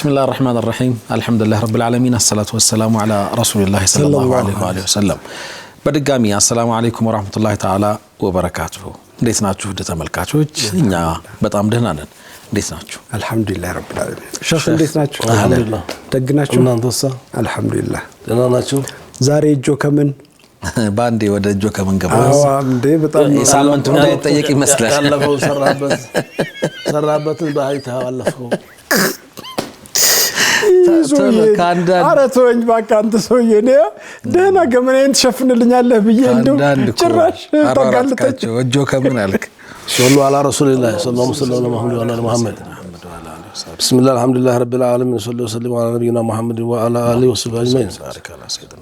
بسم الله الرحمن الرحيم الحمد لله رب العالمين الصلاة والسلام على رسول الله صلى الله عليه وآله وسلم بدقامي السلام عليكم ورحمة الله تعالى وبركاته እንዴት ናችሁ ተመልካቾች እኛ በጣም ደህና ነን እንዴት ናችሁ አልহামዱሊላህ ረብል ዓለሚን ሸህ እንዴት ናችሁ አልহামዱሊላህ ደግናችሁ እናንተሳ አልহামዱሊላህ ደህና ናችሁ ዛሬ እጆ ከምን ባንዴ ወደ እጆ ከምን ገባው እንዴ በጣም ሳምንቱ እንዳይጠየቅ ይመስላል ያለፈው ሰራበትን ባይታ አለፈው አረቶኝ ባካ አንተ ሰውዬ ነው ደህና ገመናን ተሸፍንልኛለህ ብዬ እንደው ጭራሽ ተጋልጠች እጆ ከምን አልክ ሰለላሁ ዐላ ረሱሊላህ ሰለላሁ ዐለይሂ ወሰለም بسم الله الحمد لله رب العالمين صلى الله وسلم على نبينا محمد وعلى اله وصحبه اجمعين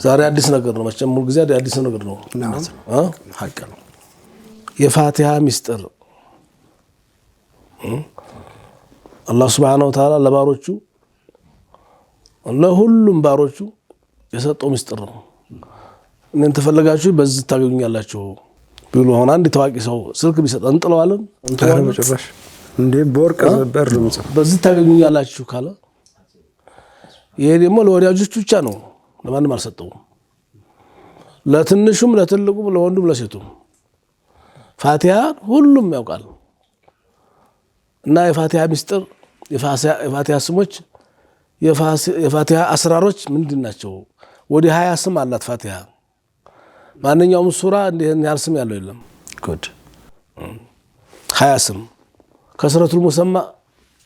ዛሬ አዲስ ነገር ነው መቼም ሁሉ ጊዜ አዲስ ነገር ነው ሐቅ ነው የፋቲሃ ሚስጥር አላህ Subhanahu Wa Ta'ala ለባሮቹ ለሁሉም ባሮቹ የሰጠው ሚስጥር ነው እነን ተፈልጋችሁ በዚህ ታገኙኛላችሁ ብሎ ሆነ አንድ ታዋቂ ሰው ስልክ ቢሰጠን ጥለዋለን እንተዋለን ጭራሽ እንዴ ቦርቅ ነበር ልምጽ በዚህ ታገኙኛላችሁ ካለ ይሄ ደግሞ ለወዳጆቹ ብቻ ነው ለማንም አልሰጠው ለትንሹም ለትልቁም ለወንዱም ለሴቱም ፋቲሃ ሁሉም ያውቃል እና የፋቲሃ ሚስጥር የፋቲሃ ስሞች የፋቲሃ አስራሮች ምንድናቸው ወደ 20 ስም አላት ፋቲሃ ማንኛውም ሱራ እንደዚህ ያህል ስም ያለው የለም ጉድ 20 ስም ከስረቱል ሙሰማ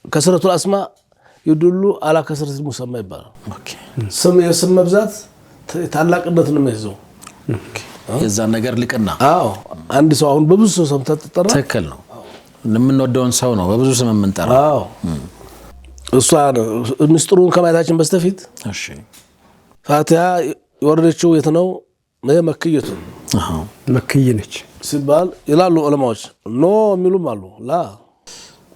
ከስረቱል አስማ ይዱሉ አላ ከስረቱል ሙሰማ ይባላል ኦኬ ስም የስም መብዛት ታላቅነት ነው የሚይዘው የዛ ነገር ልቅና አዎ አንድ ሰው አሁን በብዙ ሰው ስም ተጠራ ትክክል ነው ለምንወደውን ሰው ነው በብዙ ስም የምንጠራ አዎ እሷ ሚስጥሩን ከማየታችን በስተፊት እሺ ፋቲሃ ወረደችው የት ነው መክየቱ መክይ ነች ሲባል ይላሉ ዑለማዎች ኖ የሚሉም አሉ ላ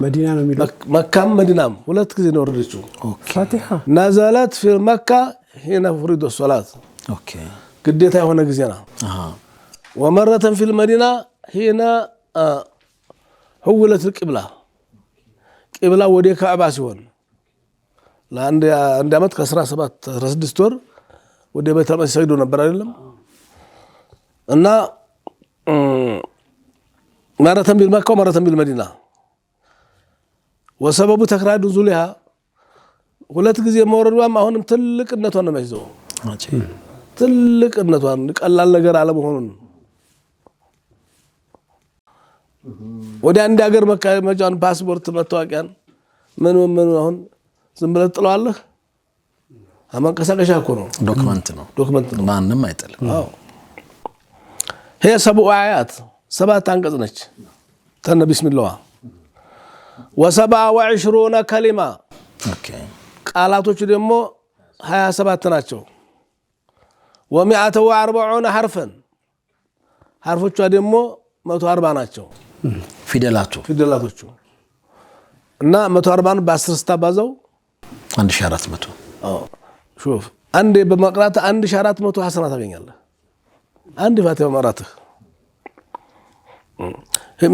መዲና ነው የሚሉ መካም መዲናም ሁለት ጊዜ ነው ወረደችው ፋቲሃ نزلت في مكة هنا فرض الصلاة ኦኬ ግዴታ የሆነ ጊዜ ነው ومرة في المدينة هنا حولت القبلة قبلة ወደ ካዕባ ሲሆን ለአንድ አመት ከ17 16 ወር ወደ ቤተ መቅደስ ሄዶ ነበር አይደለም እና مرة بالمكة ومرة بالمدينة وسبب تكرار نزولها ሁለት ጊዜ መወረዷም አሁንም ትልቅነቷን ነው የሚይዘው ትልቅነቷን ቀላል ነገር አለመሆኑን ወደ አንድ ሀገር መካመጃን ፓስፖርት መታወቂያን ምን አሁን ዝም ብለህ ጥለዋለህ አማንቀሳቀሻ እኮ ነው ዶክመንት ነው ማንንም አይጥልም አዎ هي 7 آيات 7 አንቀጽ ነች ተነ ቢስሚላህ و27 كلمة ኦኬ ቃላቶች ደግሞ 27 ናቸው و140 حرفا حرፎቿ ደግሞ 140 ናቸው ፊደላቶቹ እና 140 በ10 ስታባዛው 1400 አዎ شوف አንዴ በመቅራት 1400 ሐሰናት ታገኛለህ አንድ ፋቲሃ መራትህ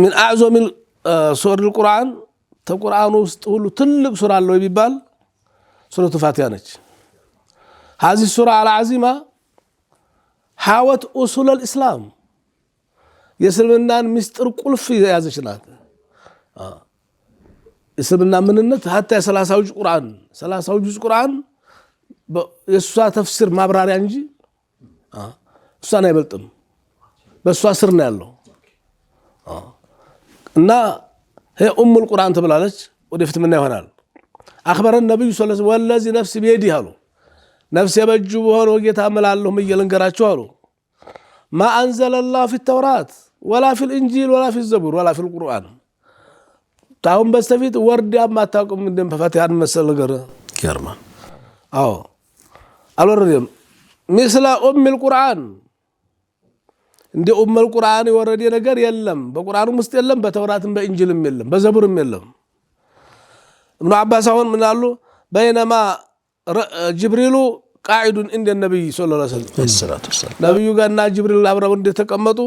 من اعظم سور القرآن ተቁርአኑ ውስጥ ሁሉ ትልቅ ሱራ አለው ይባል ሱረቱ ፋቲሃ ነች هذه السورة العظيمة حاوت اصول الاسلام የእስልምናን ምስጢር ቁልፍ ያዘች ናት እስልምና ምንነት hatta 30 ጁዝ ቁርአን የሷ ተፍሲር ማብራሪያ እንጂ እሷን አይበልጥም በሷ ስር ነው ያለው እና هي القرآن ተብላለች ወደፊት ምን ይሆናል አخبر النبي صلى الله عليه وسلم والذي نفسي بيده አሉ ነፍስ የበጁ ሆኖ ጌታ መላለሁ መየለንገራቸው አሉ ما انزل الله في التوراة ولا في الانجيل ولا في الزبور ولا في القرآن ታውን በስተፊት ወርድ ያማታቁም እንደም ፋቲሃን መሰል ነገር ይገርማል አዎ አልወረደም مثل القرآن እንደ القرآن የወረደ ነገር የለም በቁርአኑም ውስጥ የለም በተውራትም በእንጂልም የለም በዘቡርም የለም ابن عباس አሁን ምን አሉ بينما جبريل قاعد عند النبي صلى الله عليه وسلم ነብዩ ጋርና ጅብሪል አብረው እንደተቀመጡ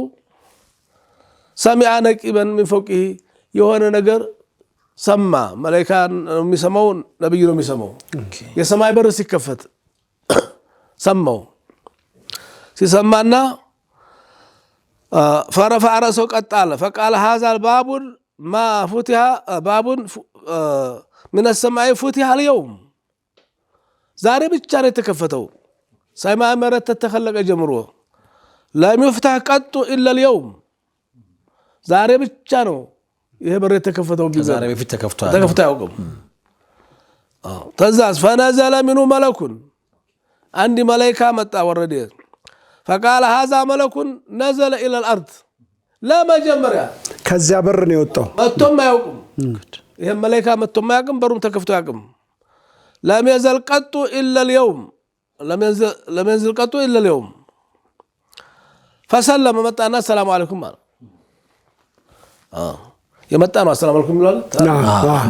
سمع نقيبا من فوقه የሆነ ነገር ሰማ መላእክት የሚሰማው ነብዩ ነው የሚሰማው የሰማይ በር ሲከፈት ሰማው ሲሰማና فرفع رأسه قال فقال هذا الباب ما فتح باب من السماء فتح اليوم ዛሬ ብቻ ነው የተከፈተው ሰማይ መሬት ተተخلቀ ጀምሮ لم يفتح قط الا اليوم ዛሬ ብቻ ነው ይሄ በር የተከፈተው ዛሬ በፊት ተከፍቷል ያውቁም ተዛዝ فنزل منه ملك عند ملائكه መጣ ወረደ فقال هذا ملك نزل الى الارض لا مجمريا ከዚያ በር ነው የወጣው መጥቶም ያውቁም ይሄ መላእክት መጥቶም ያውቁም በሩም ተከፍቶ ያውቁም لم يزل قط الا اليوم لم ينزل قط الا اليوم فسلم متانا السلام عليكم የመጣነው السلام عليكم ይላል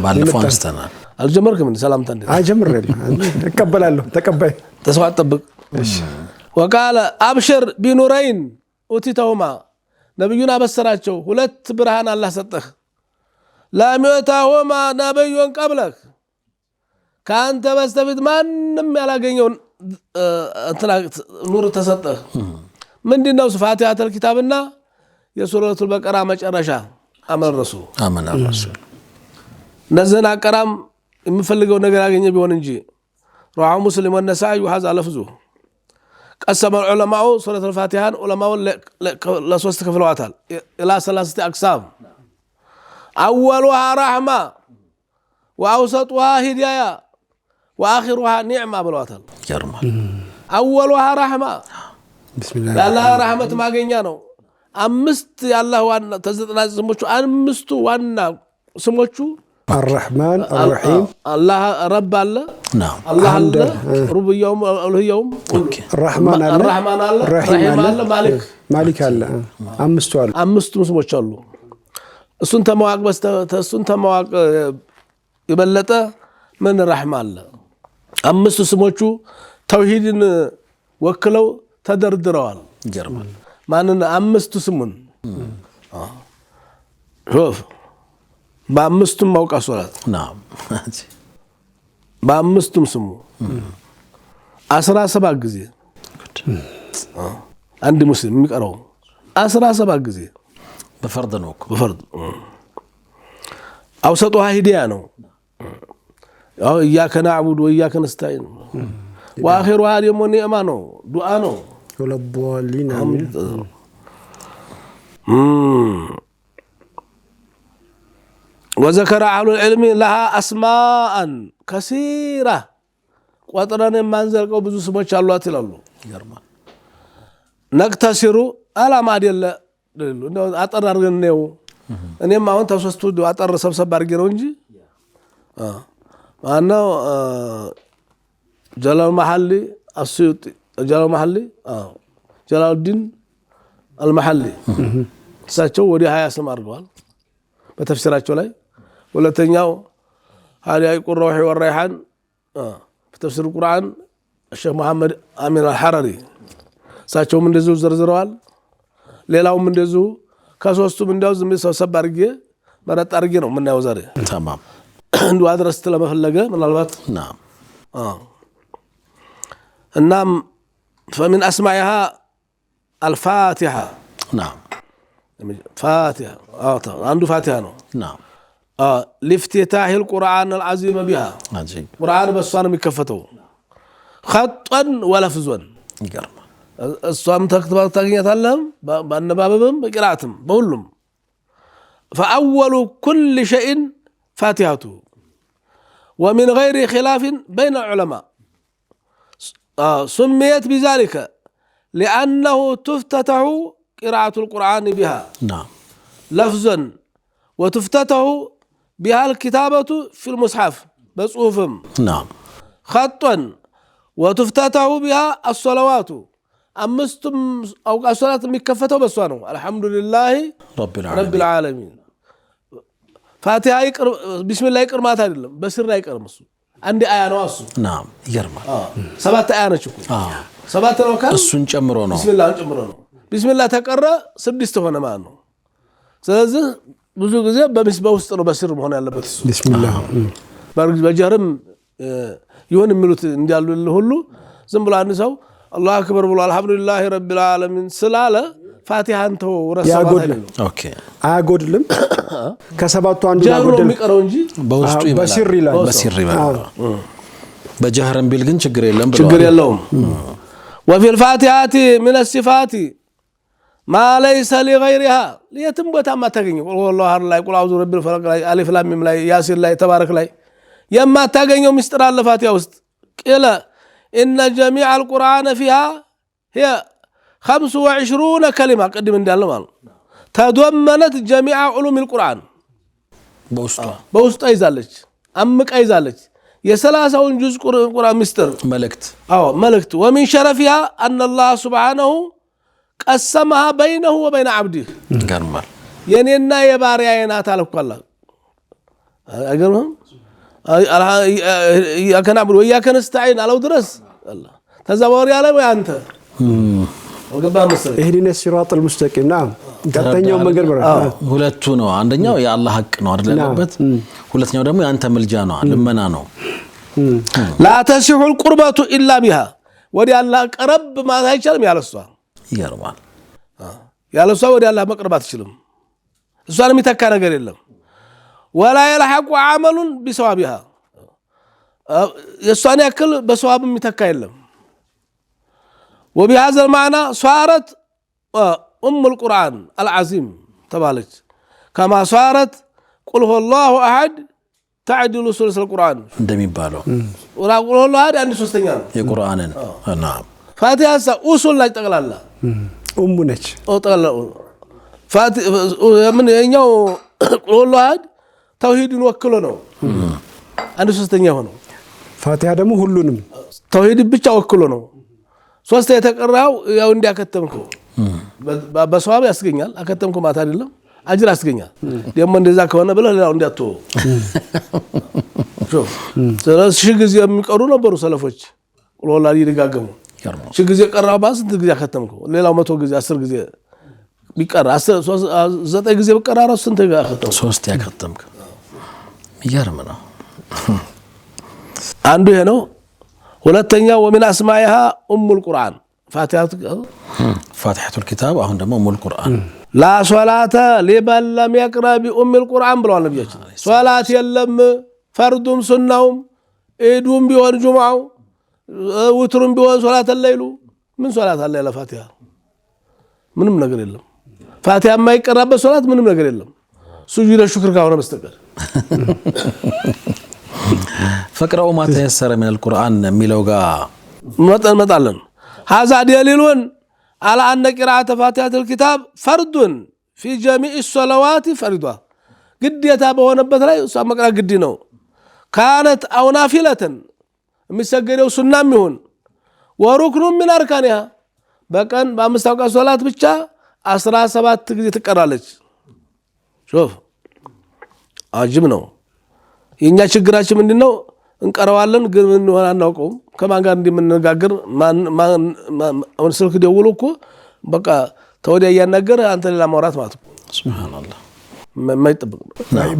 ባለፈው አንስተናል አልጀመርክም ሰላምታ እንዴ አጀምረል እቀበላለሁ ተቀባይ ተስፋ አጥብቅ እሺ وقال ابشر بنورين اوتيتهما نبينا بسراچو ሁለት ብርሃን አላህ ሰጠህ لا يؤتهما نبي قبلك ካንተ በስተፊት ማንንም ያላገኘው ኑር ተሰጠህ ምንድነው ፋቲሃተል ኪታብና የሱረቱል በቀራ መጨረሻ አመረሱ ነዘና ቀራም የሚፈልገው ነገር ያገኘ ቢሆን እንጂ رواه مسلم والنسائي وهذا لفظه قسم العلماء سورة الفاتحة علماء لسوست كفلواتها إلى 3 أقسام أولها رحمة وأوسطها هداية وآخرها نعمة بالواتل أولها رحمة بسم الله الله رحمة ما قينيانو أمست يا الله وانا تزدنا سموشو أمستو وانا سموشو الرحمن الرحيم الله رب الله نعم الله الله رب يوم الله يوم الرحمن الله الرحمن الله الرحيم الله مالك الله أمستو سموش الله سنت مواق بس سنت مواق يبلت من الرحمن الله أمستو سموشو توحيد وكلو تدردروال جرمان ما أن أمستو سمون شوف በአምስቱም ማውቃ ሶላት نعم በአምስቱም ስሙ 17 ጊዜ አንድ ሙስሊም የሚቀራው 17 ጊዜ በፈርድ ነው በፈርድ አውሰጡها ሂዳያ ነው ያው ኢያከ ነዕቡድ ወኢያከ ነስተዒን واخرها ደግሞ ኒዕማ ነው ዱዓ ነው ወለቦሊና وذكر أهل العلم لها أسماء كثيرة قطرنا ما نزلقوا بزو سموش الله تلالو نقتصر على ما ديال أطر أرغنيو أنا ما أنت وصلتوا دو أطر سبسب أرغنونجي أنا جلال المحلي السيوطي جلال المحلي جلال الدين المحلي ساتشو ودي هيا اسم أرغوال بتفسيراتشو لاي ولتنياو هذا يقول روحي والريحان في تفسير القرآن الشيخ محمد أمين الحرري ساتشو من دزو زرزروال ليلاو من دزو كاسوستو من داو زمي سوسب أرغي مرات أرغي نو من ناو زاري تمام عندو أدرس تلما فلقة من الوقت نعم النام فمن أسمائها الفاتحة نعم فاتحة عنده فاتحة نو نعم لافتتاح القرآن العظيم بها عجيب قرآن بسوان مكفتو خطا ولفظا جرم السوام تكتبات تغنيت اللهم بأنبابهم بقراءتهم بقولهم فأول كل شيء فاتحته ومن غير خلاف بين العلماء سميت بذلك لأنه تفتتح قراءة القرآن بها نعم لفظا وتفتتح بها الكتابة في المصحف بصحفهم نعم خطا وتفتتح بها الصلوات أمستم أو الصلاة مكفتة بسوانه الحمد لله رب العالمين فاتحة يقر بسم الله يقر ما تعلم بسر يقر مسو عندي آية نواسو نعم يرمى 7 آية نشكو 7 ነው ካል እሱን ጨምሮ ነው بسم الله ጨምሮ ነው بسم الله ተቀረ 6 ሆነ ማለት ነው ስለዚህ ብዙ ጊዜ በውስጥ ነው በስር መሆን ያለበት ቢስሚላህ በጀርም ይሁን የሚሉት እንዲያሉ ሁሉ ዝም ብሎ አንድ ሰው አላሁ አክበር ብሎ አልহামዱሊላህ ረቢል ዓለሚን ስላለ ፋቲሃን ተው ረሰባ ኦኬ አያጎድልም ከሰባቱ አንዱ ያጎድል የሚቀረው እንጂ በውስጡ በስር ይላል በስር ይላል በጀህረም ቢል ግን ችግር የለውም وفي الفاتحة من الصفات ما ليس لغيرها ليتم بوتا ما تاغني والله لا يقول اعوذ برب الفلق لا الف لام ميم لا ياسين لا تبارك لا يما تاغنيو مستر الفاتحه وسط قيل ان جميع القران فيها هي 25 كلمه قدم እንዳለው ማለት ተዶመነት جميع علوم القران በውስጧ ይዛለች አምቃ ይዛለች የ30ውን ጁዝ ቁርአን ሚስጥር መልእክት ومن شرفها ان الله سبحانه قسمها بينه وبين عبده ገርማል የኔና የባሪያዬ ናት አልኳላ አገርም ያከናብሩ ያከነስተዓين አለው ድረስ አላህ ተዛባሪ ያለ ወይ አንተ ወገባ መሰለኝ እህዲነ ሲራጠል ሙስተቂም ናም ቀጥተኛው መንገድ ብራ ሁለቱ ነው አንደኛው የአላህ ሐቅ ነው አይደለበት ሁለተኛው ደግሞ ያንተ መልጃ ነው ልመና ነው لا تسح القربة الا بها ወዲ አላህ ቀረብ ማለት አይቻልም ያለሷ ይገርማል ያለሷ ወዲ አላህ መቅረብ አትችልም እሷን የሚተካ ነገር የለም ولا يلحق عمل بثوابها የሷን ያክል በሰዋብ የሚተካ የለም وبهذا المعنى صارت ام القران العظيم تبالج كما صارت قل هو الله احد تعدل ثلث القران እንደሚባለው ولا قل هو الله احد አንድ ሶስተኛ ነው የቁርአንን نعم ፋቲሃ ኡሱል ላይ ጠቅላላ ነች ጠቅላላ ምን የኛው قل هو الله احد ተውሂድን ወክሎ ነው አንድ ሶስተኛ ሆኖ ፋቲሃ ደግሞ ሁሉንም ተውሂድ ብቻ ወክሎ ነው ሶስት የተቀራው ያው እንዲያከተምከው በሰዋብ ያስገኛል አከተምከው ማለት አይደለም አጅር ያስገኛል ደሞ እንደዛ ከሆነ ብለ ሌላው እንዲያተው ስለዚህ ጊዜ የሚቀሩ ነበሩ ሰለፎች ወላሂ ይደጋገሙ ጊዜ ቀራው ባስ ጊዜ አከተምከው ሌላው 100 ጊዜ 10 ጊዜ ቢቀራ 9 ጊዜ ቢቀራ ራሱ ስንት ያከተምከው 3 ያከተምከው ይገርም ነው አንዱ ይሄ ነው ሁለተኛው ومن اسمائها ام القران فاتحه الكتاب አሁን ደግሞ ام القران لا صلاه لمن لم يقرأ بام القران ብለዋል ነብያችን ሶላት የለም ፈርዱም ሱናውም ኢዱም ቢሆን ጁምዓው ወትሩም ቢሆን ሶላት الليل ምን ሶላት አለ ለፋቲሃ ምንም ነገር የለም ፋቲሃ የማይቀራበት ሶላት ምንም ነገር የለም ሱጁድ ሽክር ካሆነ በስተቀር فقرأوا ما تيسر من القرآن ميلوغا مطلن هذا دليل على أن قراءة فاتحة الكتاب فرض في جميع الصلوات فرضا قديتا بهونبت لا مقرا قدي ነው كانت او نافله የሚሰገደው ሱናም ይሁን ወሩክኑ من اركانها በቀን በአምስት አውቃት ሶላት ብቻ 17 ጊዜ ትቀራለች ሾፍ አጅብ ነው የኛ ችግራችን ምንድነው እንቀራዋለን ግን ምን ሆነ አናውቀው ከማን ጋር እንደምንነጋገር ማን ስልክ ደውሎ እኮ በቃ ተወዲያ ያናገር አንተ ሌላ ማውራት ማለት ሱብሃንአላህ ማይጠብቅ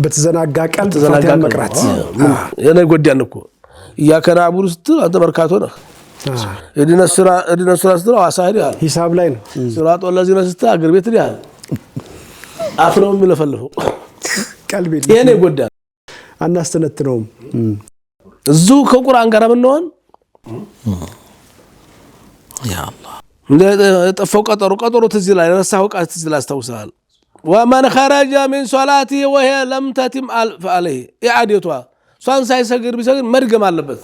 በተዘናጋ ቀን ፋቲሃ መቅራት የኔ ጎዲያን እኮ ያከና አቡር ውስጥ አንተ በርካቶ ነህ እዲነ ስራ ስትለው አሳሪ ያል ሂሳብ ላይ ነው ስራጦ ለዚህ ነው ስታ አገር ቤት ያል አፍነው የሚለፈልፈው ቀልቤ የኔ ጎዲያን አናስተነትነውም እዙ ከቁርአን ጋር ምንሆን ያ አላህ ጠፈው ቀጠሮ ትዝ ላይ ረሳው ቃል ትዝ ላይ አስተውሳል ومن خرج من صلاته وهي لم تتم عليه اعادتها ሷን ሳይሰግድ ቢሰግድ መድገም አለበት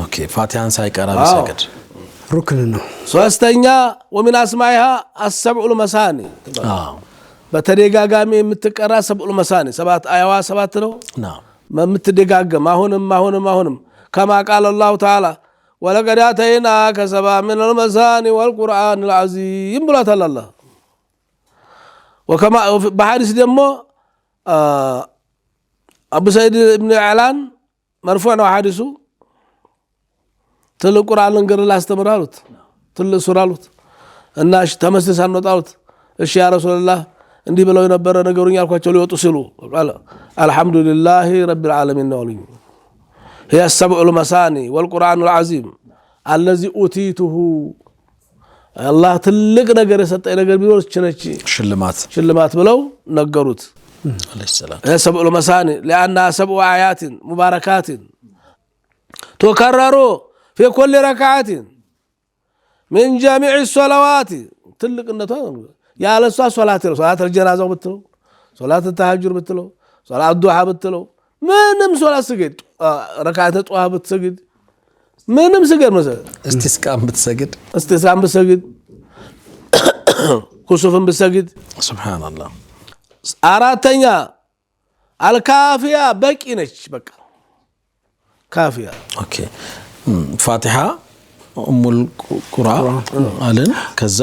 ኦኬ ፋቲሃን ሳይቀራ ቢሰግድ ሩክን ነው ሶስተኛ ومن اسمائها السبع المثاني በተደጋጋሚ የምትቀራ ሰብዑል መሳኒ ሰባት አያዋ ሰባት ነው የምትደጋገም አሁንም كما قال الله تعالى ولقد اتيناك سبعا من المثاني والقران العظيم بلا الله وكما بحديث دمو ابو سعيد بن علان مرفوع ነው ሐዲሱ ትልቁ ቁርአን እንገር ላስተምራሉት ትልቁ ሱራሉት እና እሺ ተመስሳን ወጣሉት እሺ ያ ረሱላህ እንዲህ ብለው የነበረ ነገሩኝ አልኳቸው ሊወጡ ሲሉ አልሐምዱሊላህ ረቢል ዓለሚን ነው አሉኝ هي السبع المثاني والقرآن العظيم الذي أوتيته الله ትልቅ ነገር የሰጠኝ ነገር ቢኖር እቺ ሽልማት ብለው ነገሩት عليه السلام السبع المثاني لأنها سبع آيات مباركات تكرر في كل ركعة من جميع الصلوات ትልቅነቷ ያለሷ ሶላት ነው ሶላት الجنازة ብትለው ሶላት التهجد ብትለው ሶላት الضحى ብትለው ምንም ሶላት ስገድ ረካዓተ ጧሃ ብትሰግድ ምንም ስገድ መሰለ እስቲስቃም ብትሰግድ ኩሱፍም ብትሰግድ ሱብሃንአላህ አራተኛ አልካፊያ በቂ ነች በቃ ካፊያ ኦኬ ፋቲሃ ኡሙል ቁርአን አለን ከዛ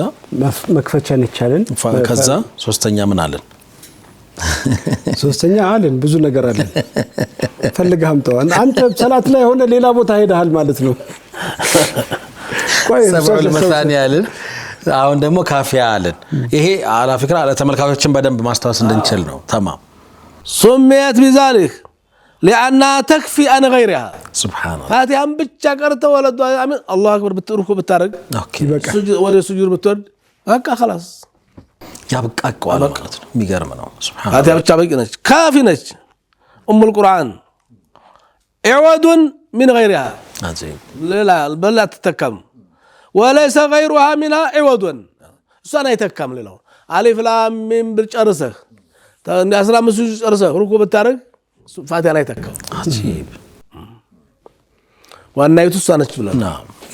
መክፈቻ ነች አለን ከዛ ሶስተኛ ምን አለን ሶስተኛ አለን ብዙ ነገር አለን ፈልገህም ተው አንተ ሰላት ላይ ሆነ ሌላ ቦታ ሄደሃል ማለት ነው ሰብዑል መሳኒ አለን አሁን ደግሞ ካፊያ አለን ይሄ አላ ፍክራ ለተመልካቾችን በደንብ ማስተዋወስ እንድንችል ነው ተማም ሱሚያት بذلك لانها تكفي عن غيرها سبحان الله فاتحه ብቻ ቀርተ ወለዱ አሚን አላሁ አክበር ብትሩኩ ብታረግ ኦኬ ወደ ሱጁድ ብትወርድ በቃ خلاص ያበቃቀዋል ማለት ነው የሚገርም ነው ሱብሃንአላህ ፋቲሃ ብቻ በቂ ነች ካፊ ነች ኡሙል ቁርአን عوض من غيرها عظيم لا بل تتكم وليس غيرها منها عوض እሷን አይተካም ሌላው አሊፍ ላም ሚም ብጨርሰህ እንደ 15 ጁዝ ጨርሰህ ሩኩ ብታረግ ፋቲሃን አይተካም عجيب ዋናይቱ እሷ ነች ብለና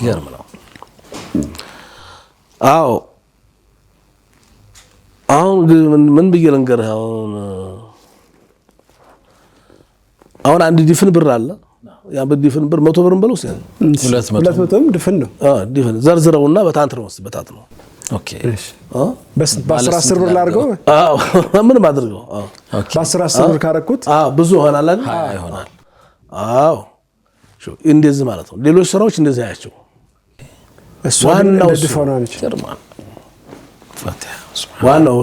ይገርም ነው አዎ አሁን ምን ብዬ ልንገርህ አሁን አንድ ዲፍን ብር አለ ያ በዲፍን ብር 100 ብርም በለው ሲል 200 ድፍን ነው ዲፍን ዘርዝረውና በታንትሮ ወስበታት ነው ኦኬ በስ በ10 ብር ላርገው አዎ ምን ማድርገው ኦኬ በ10 ብር ካረኩት ብዙ ሆናል ይሆናል አዎ እንደዚህ ማለት ነው ሌሎች ስራዎች እንደዚህ ያያቸው እሱ ዋናው ድፈናው ነች ይገርማል ፋቲሃ ዋናው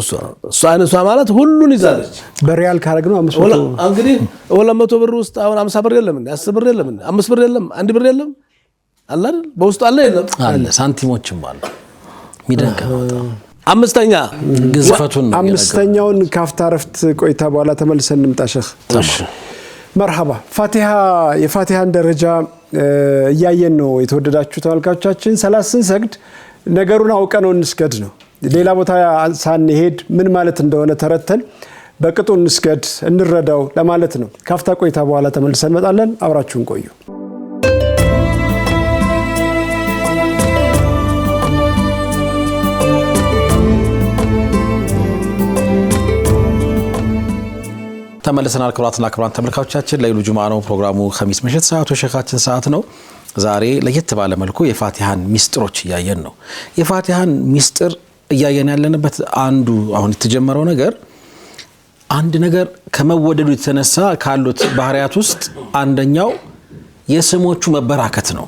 እሷ ማለት ሁሉን ይዛለች በሪያል ካረግነው 500 እንግዲህ 200 ብር ውስጥ አሁን 50 ብር የለም እንዴ 10 ብር የለም እንዴ 5 ብር የለም 1 ብር የለም አለ አይደል በውስጡ አለ የለም አለ ሳንቲሞችም አሉ ሚደንቀ አምስተኛ ግዝፈቱን ነው አምስተኛውን ካፍታ ረፍት ቆይታ በኋላ ተመልሰን እንምጣ ሸህ መርሐባ ፋቲሃ የፋቲሃን ደረጃ እያየን ነው የተወደዳችሁ ተመልካቾቻችን 30 ሰግድ ነገሩን አውቀነው እንስገድ ነው ሌላ ቦታ ሳንሄድ ምን ማለት እንደሆነ ተረተን በቅጡ እንስገድ እንረዳው ለማለት ነው ካፍታ ቆይታ በኋላ ተመልሰን እንመጣለን አብራችሁን ቆዩ ተመልሰናል ክብራትና ክብራን ተመልካቾቻችን ለይሉ ጁማዓ ነው ፕሮግራሙ ኸሚስ ምሽት ሰዓቱ ሸኻችን ሰዓት ነው ዛሬ ለየት ባለ መልኩ የፋቲሃን ሚስጥሮች ያየን ነው የፋቲሃን ሚስጥር እያየን ያለንበት አንዱ አሁን የተጀመረው ነገር አንድ ነገር ከመወደዱ የተነሳ ካሉት ባህሪያት ውስጥ አንደኛው የስሞቹ መበራከት ነው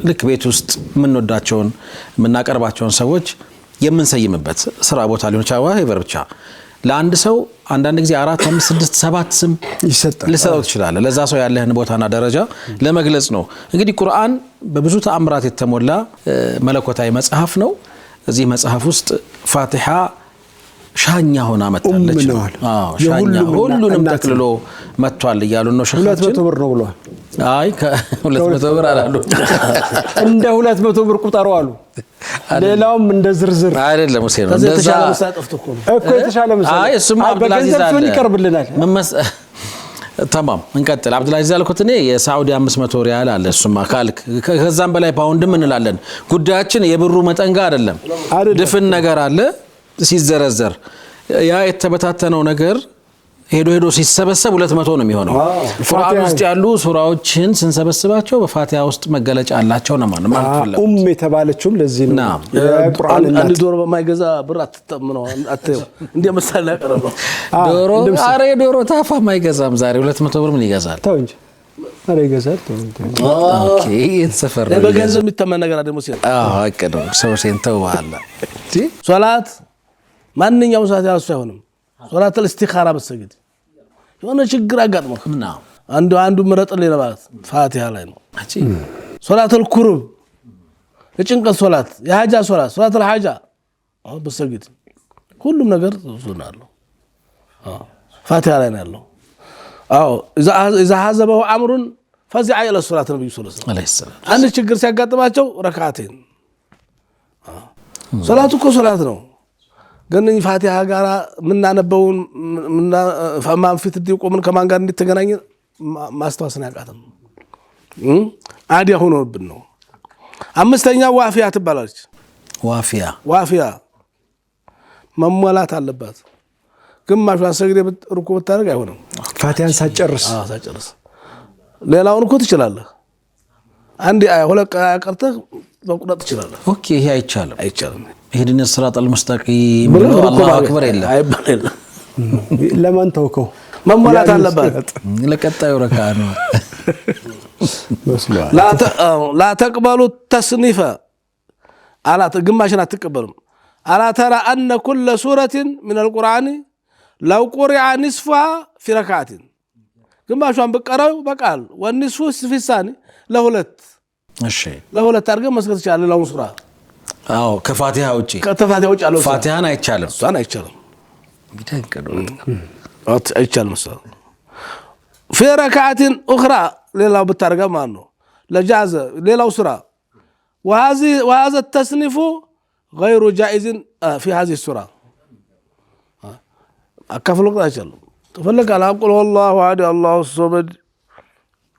ልክ ቤት ውስጥ ምንወዳቸውን ምናቀርባቸውን ሰዎች የምንሰይምበት ስራ ቦታ ሊሆን ይችላል ይበር ብቻ ለአንድ ሰው አንዳንድ ጊዜ 4 5 6 7 ስም ሊሰጠው ይችላል ለዛ ሰው ያለህን ቦታና ደረጃ ለመግለጽ ነው እንግዲህ ቁርአን በብዙ ተአምራት የተሞላ መለኮታዊ መጽሐፍ ነው እዚህ መጽሐፍ ውስጥ ፋቲሃ ሻኛ ሆና መጣለች ሻኛ ሁሉንም ተክልሎ መጥቷል ይያሉ ነው ሸኻችን 200 ብር ነው ብሏል አይ 200 ብር አላሉ እንደ 200 ብር ቁጠሩ አሉ ሌላውም እንደ ዝርዝር አይደለም ሁሴን ነው እንደዛ እኮ የተሻለ መሰለኝ አይ እሱም አብዱልአዚዝ አለ ይቀርብልናል تمام እንቀጥል አብዱልአዚዝ ያልኩት እኔ የሳውዲ 500 ሪያል አለ እሱማ ካልክ ከዛም በላይ ፓውንድ ምን እንላለን ጉዳያችን የብሩ መጠን ጋር አይደለም ድፍን ነገር አለ ሲዘረዘር ያ የተበታተነው ነገር ሄዶ ሲሰበሰብ 200 ነው የሚሆነው ቁርአን ውስጥ ያሉ ሱራዎችን ስንሰበስባቸው በፋቲሃ ውስጥ መገለጫ አላቸው ነው ማለት የተባለችውም ለዚህ ነው ቁርአን አንድ ዶሮ በማይገዛ ብር አትተምነው አትየው እንደ መሳለ ያቀርበው ዶሮ አሬ ዶሮ ታፋ ማይገዛም ዛሬ 200 ብር ምን ይገዛል ተው እንጂ አሬ ይገዛል ኦኬ የተሰፈረ በገንዘብ የሚተመን ነገር አይደለም ሲል አቀደው ሰው ሴንተው አለ ሶላት ማንኛውም ሰዓት ያልሱ አይሆንም ሶላት الاستخاره በሰግድ የሆነ ችግር አጋጥመህ نعم አንዱ ምረጥልኝ ለማለት ፋቲሃ ላይ ነው ሶላት الكرب የጭንቀት ሶላት የሐጃ ሶላት الحاجه በሰግድ ሁሉም ነገር ሱናለው ፋቲሃ ላይ ነው ያለው اذا حزبه امر فزع الى الصلاه النبي صلى الله عليه وسلم አንድ ችግር ሲያጋጥማቸው ረካዓቴን ሶላቱ እኮ ሶላት ነው ግን ፋቲሃ ጋር ምናነበውን ማን ፊት ዲቆምን ከማን ጋር እንድትገናኝ ማስተዋስና ያቃተም አዲያ ሆኖብን ነው አምስተኛው ዋፊያ ትባላለች ዋፊያ መሟላት አለባት ግማሹን ሰግደ ሩኩ ብታረግ አይሆንም ፋቲሃን ሳጨርስ ሌላውን እኮ ትችላለህ አንድ ሁለት ቀርተህ መቁረጥ ትችላለህ ኦኬ ይሄ አይቻልም ይሄድን الصراط المستقيم الله اكبر የለም አይባልም ለማን ተውከው መሟላት አለባት ለቀጣዩ ረካ ነው لا تقبلوا التصنيف على ግማሽን አትቀበሉም አላ ተራ ان كل سوره من القران لو قرئ نصفها في ركعه ግማሿን በቀራው በቃል ወንሱ في الثاني ለሁለት እሺ ለሁለት አድርገን መስገድ ይችላል ለውን ሱራ ከፋቲሃ ውጪ አለው ፋቲሃን አይቻልም እሷን አይቻልም አይቻልም እሷ في ركعه اخرى ሌላው ብታርጋ ማን ነው ለጃዘ ሌላው ሱራ وهذا التصنيف غير جائز في هذه السوره اكفلوا አይቻልም تفلق على قل والله احد الله الصمد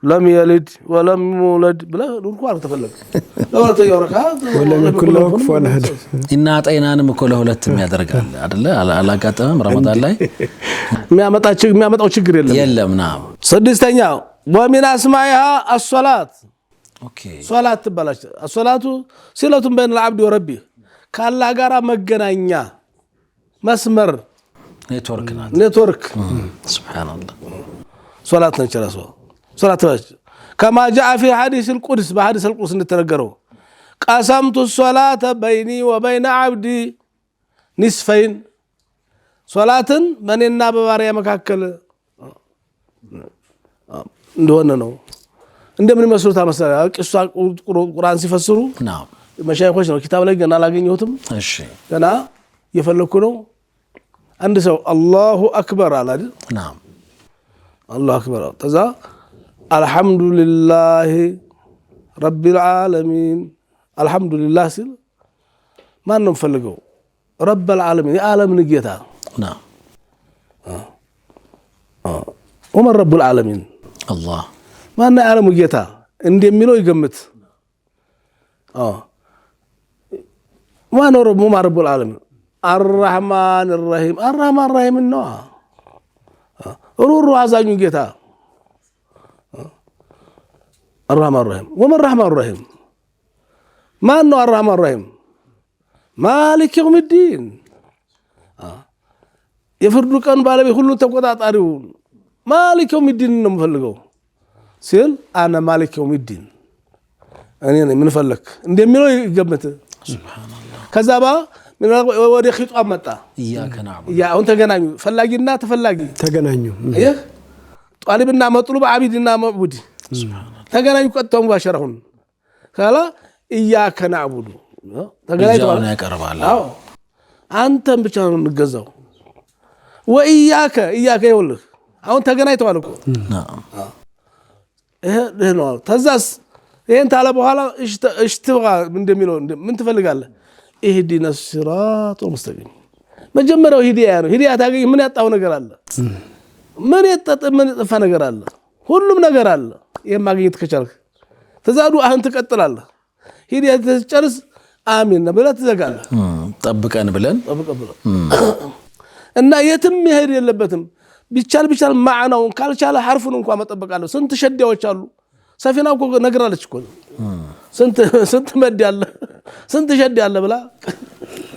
لم يلد ولم يولد بلا ዱርኳን ተፈለገ ለሁለት ያወራካ ወለም ኩሉ ኩፋን አሐድ እና ጣይናንም እኮ ለሁለትም ያደርጋል አይደለ አላጋጠመም ረመዳን ላይ የሚያመጣው ችግር የለም ናም ስድስተኛው ومن اسمائها الصلاه ኦኬ ሶላት ትባላች الصلاه صله بين العبد وربه ካላህ ጋራ መገናኛ መስመር ኔትወርክ سبحان الله صلاه ነች صلاه كما جاء في حديث القدس بحديث القدس እንደተነገረው قسمت الصلاه بيني وبين عبدي نصفين صلاتن በእኔና በባሪያ መካከል እንደሆነ ነው እንደምን መስሉታ መሰለህ ቂሷ ቁርአን ሲፈስሩ نعم መሻይኾች ነው ኪታብ ላይ ገና አላገኘሁትም እሺ ገና የፈለኩ ነው አንድ ሰው አላሁ አክበር አለ አይደል نعم አላሁ አክበር ተዛ አልহামዱሊላሂ ረቢል ዓለሚን አልহামዱሊላህ ሲል ማን ነው ፈልገው ረብል ዓለሚን የዓለምን ጌታ نعم ወመን ረቡል ዓለሚን الله ማን የዓለሙ ጌታ እንደሚለው ይገምት ማን ረቡል ዓለሚን الرحمن الرحيم الرحمن الرحيم ነው ሩሩ አዛኙ ጌታ الرحمن الرحيم ومن الرحمن الرحيم ما انه الرحمن الرحيم مالك يوم الدين يفرد كان بالبي ሁሉ ተቆጣጣሪው مالك يوم الدين ነው የምፈልገው ሲል انا مالك يوم الدين እኔ ነኝ ምን ፈለክ እንደሚለው ይገምት ሱብሃንአላህ ከዛባ ምን ወደ ኺጧም መጣ ኢያከ ነዕቡድ አሁን ተገናኙ ፈላጊና ተፈላጊ ተገናኙ ይህ ጧሊብና መጥሉብ አቢድና መዕቡድ ሱብሃንአላህ ተገናኙ ቀጥተው ባሸራሁን ካላ ኢያከ ነዕቡድ ተገናኙ ያቀርባል አንተም ብቻ ነው እንገዛው ወኢያከ ይኸውልህ አሁን ተገናኝተዋል እኮ ይሄ ነው ተዛስ ይሄን ታለ በኋላ እሽትባ እንደሚለው ምን ትፈልጋለህ اهدنا الصراط المستقيم መጀመሪያው ሂዳያ ታገኝ ምን ያጣው ነገር አለ ምን የጠፋ ነገር አለ ሁሉም ነገር አለ የማግኘት ከቻልክ ተዛዱ አሁን ትቀጥላለህ ሂዳያ ተጨርስ አሚን ብለህ ትዘጋለህ ጠብቀን ብለን እና የትም ይሄድ የለበትም ቢቻል ማዕናውን ካልቻለ ሐርፉን እንኳን መጠበቃለሁ ስንት ሸዲያዎች አሉ ሰፊና እኮ ነግራለች እኮ ስንት መድ ያለ ስንት ሸድ ያለ ብላ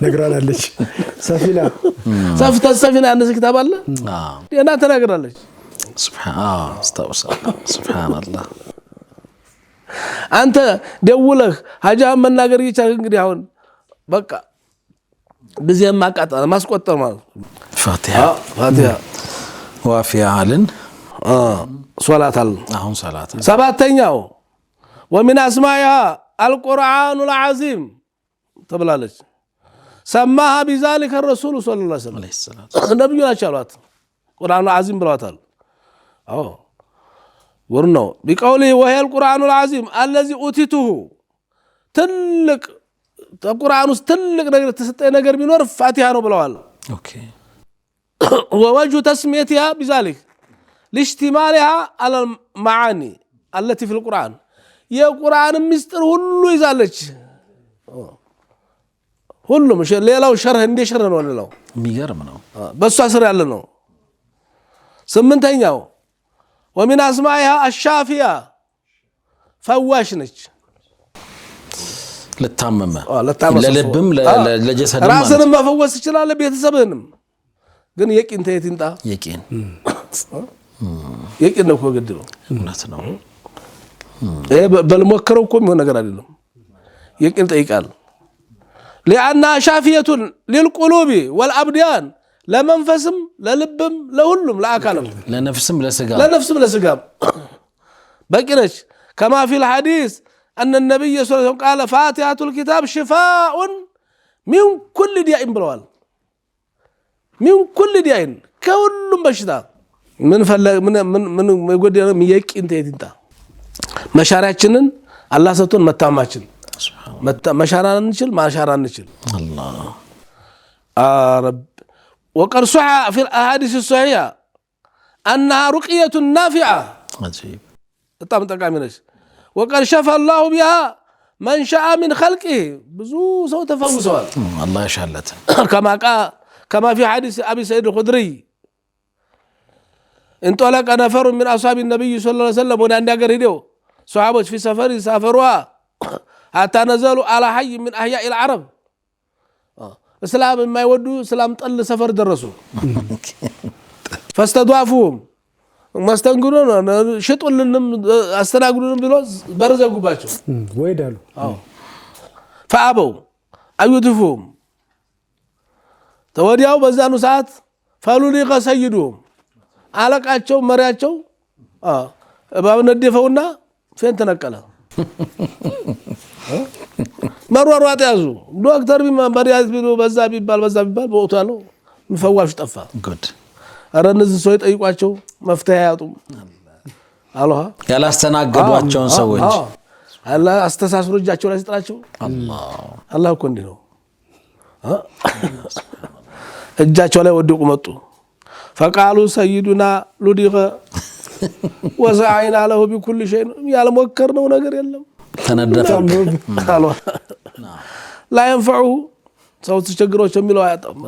ነግራለች ሰፊና ሰፊና ያነሰ ኪታብ አለ እና ተናግራለች ሱብሃንአላህ አንተ ደውለህ ሀጃም መናገር ይቻል እንግዲህ አሁን በቃ በዚያ ማቃጣ ማስቆጠር ማለት فاتحة وافية علن صلاة أهم صلاة سبعتين ومن أسمائها القرآن العظيم تبلالج سماها بذلك الرسول صلى الله عليه وسلم النبي شالوات القرآن العظيم بلواتال ورنو بقوله وهي القرآن العظيم الذي أوتيته تلك القرآن تلك نجر تستطيع نجر بنور فاتحة بلوال أوكي ووجه تسميتها بذلك لاشتمالها على المعاني التي في القرآن يا قرآن مستر هلو يزالج هلو مش ليلاو شرح اندي شرح ولا لا ميجرم نو بس أسر على نو سمنتينياو ومن أسمائها الشافية فواشنج للتامم للبم لجسد راسنا ما فوس يشلال بيتسبنم ግን የቂን ተይንጣ የቂን የቂን ነው ወገድለው እውነት ነው በልሞከረው እኮ የሚሆን ነገር አይደለም የቂን ጠይቃል لأنها شافية للقلوب والأبدان لمنفسم للبم لهلم لأكلم لنفسم لسقام بقينش كما في الحديث أن النبي صلى الله عليه وسلم قال فاتحة الكتاب شفاء من كل داء بلوال من كل داء كل بشتا من يقول ميك انت انت مشاريعنا الله سبحانه متاماችን مشاران نشل ما شاران نشل الله رب وقد صح في الاحاديث الصحيحه انها رقيه نافعه عجيب በጣም ጠቃሚ ነች وقد شفى الله بها من شاء من خلقه ብዙ ሰው ተፈውሰዋል الله يشهلت كما في حديث ابي سعيد الخدري انطلق نفر من اصحاب النبي صلى الله عليه وسلم وان ሀገር ሄደው صحابዎች في سفر سافروا حتى نزلوا على حي من احياء العرب اسلام ما يودوا اسلام طل سفر درسوا فاستضافوهم مستنغرون شطولنم استناغرون بلو برزغوباچو ወይዳሉ فابوا ايوتفهم ተወዲያው በዛኑ ሰዓት ፈሉሊቀ ሰይዱም አለቃቸው መሪያቸው እባብ ነደፈውና ፌን ተነቀለ መሯሯጥ ያዙ ዶክተር ቢማሪያት ቢሉ በዛ ቢባል በወጡ ያለው ምፈዋሽ ጠፋ ጉድ አረንዝ ሰው ይጠይቋቸው መፍትሄ ያጡም አላህ ያላስተናገዷቸውን ሰዎች አላህ አስተሳስሮ እጃቸው ላይ ስጥራቸው አላህ እኮ እንዲህ ነው እጃቸው ላይ ወደቁ መጡ فقالوا سيدنا لدغ وسعينا له بكل شيء ያልሞከርነው ነገር የለም ተነደፈ አላህ لا ينفعه ሰው ተቸግሮች የሚለው አያጣም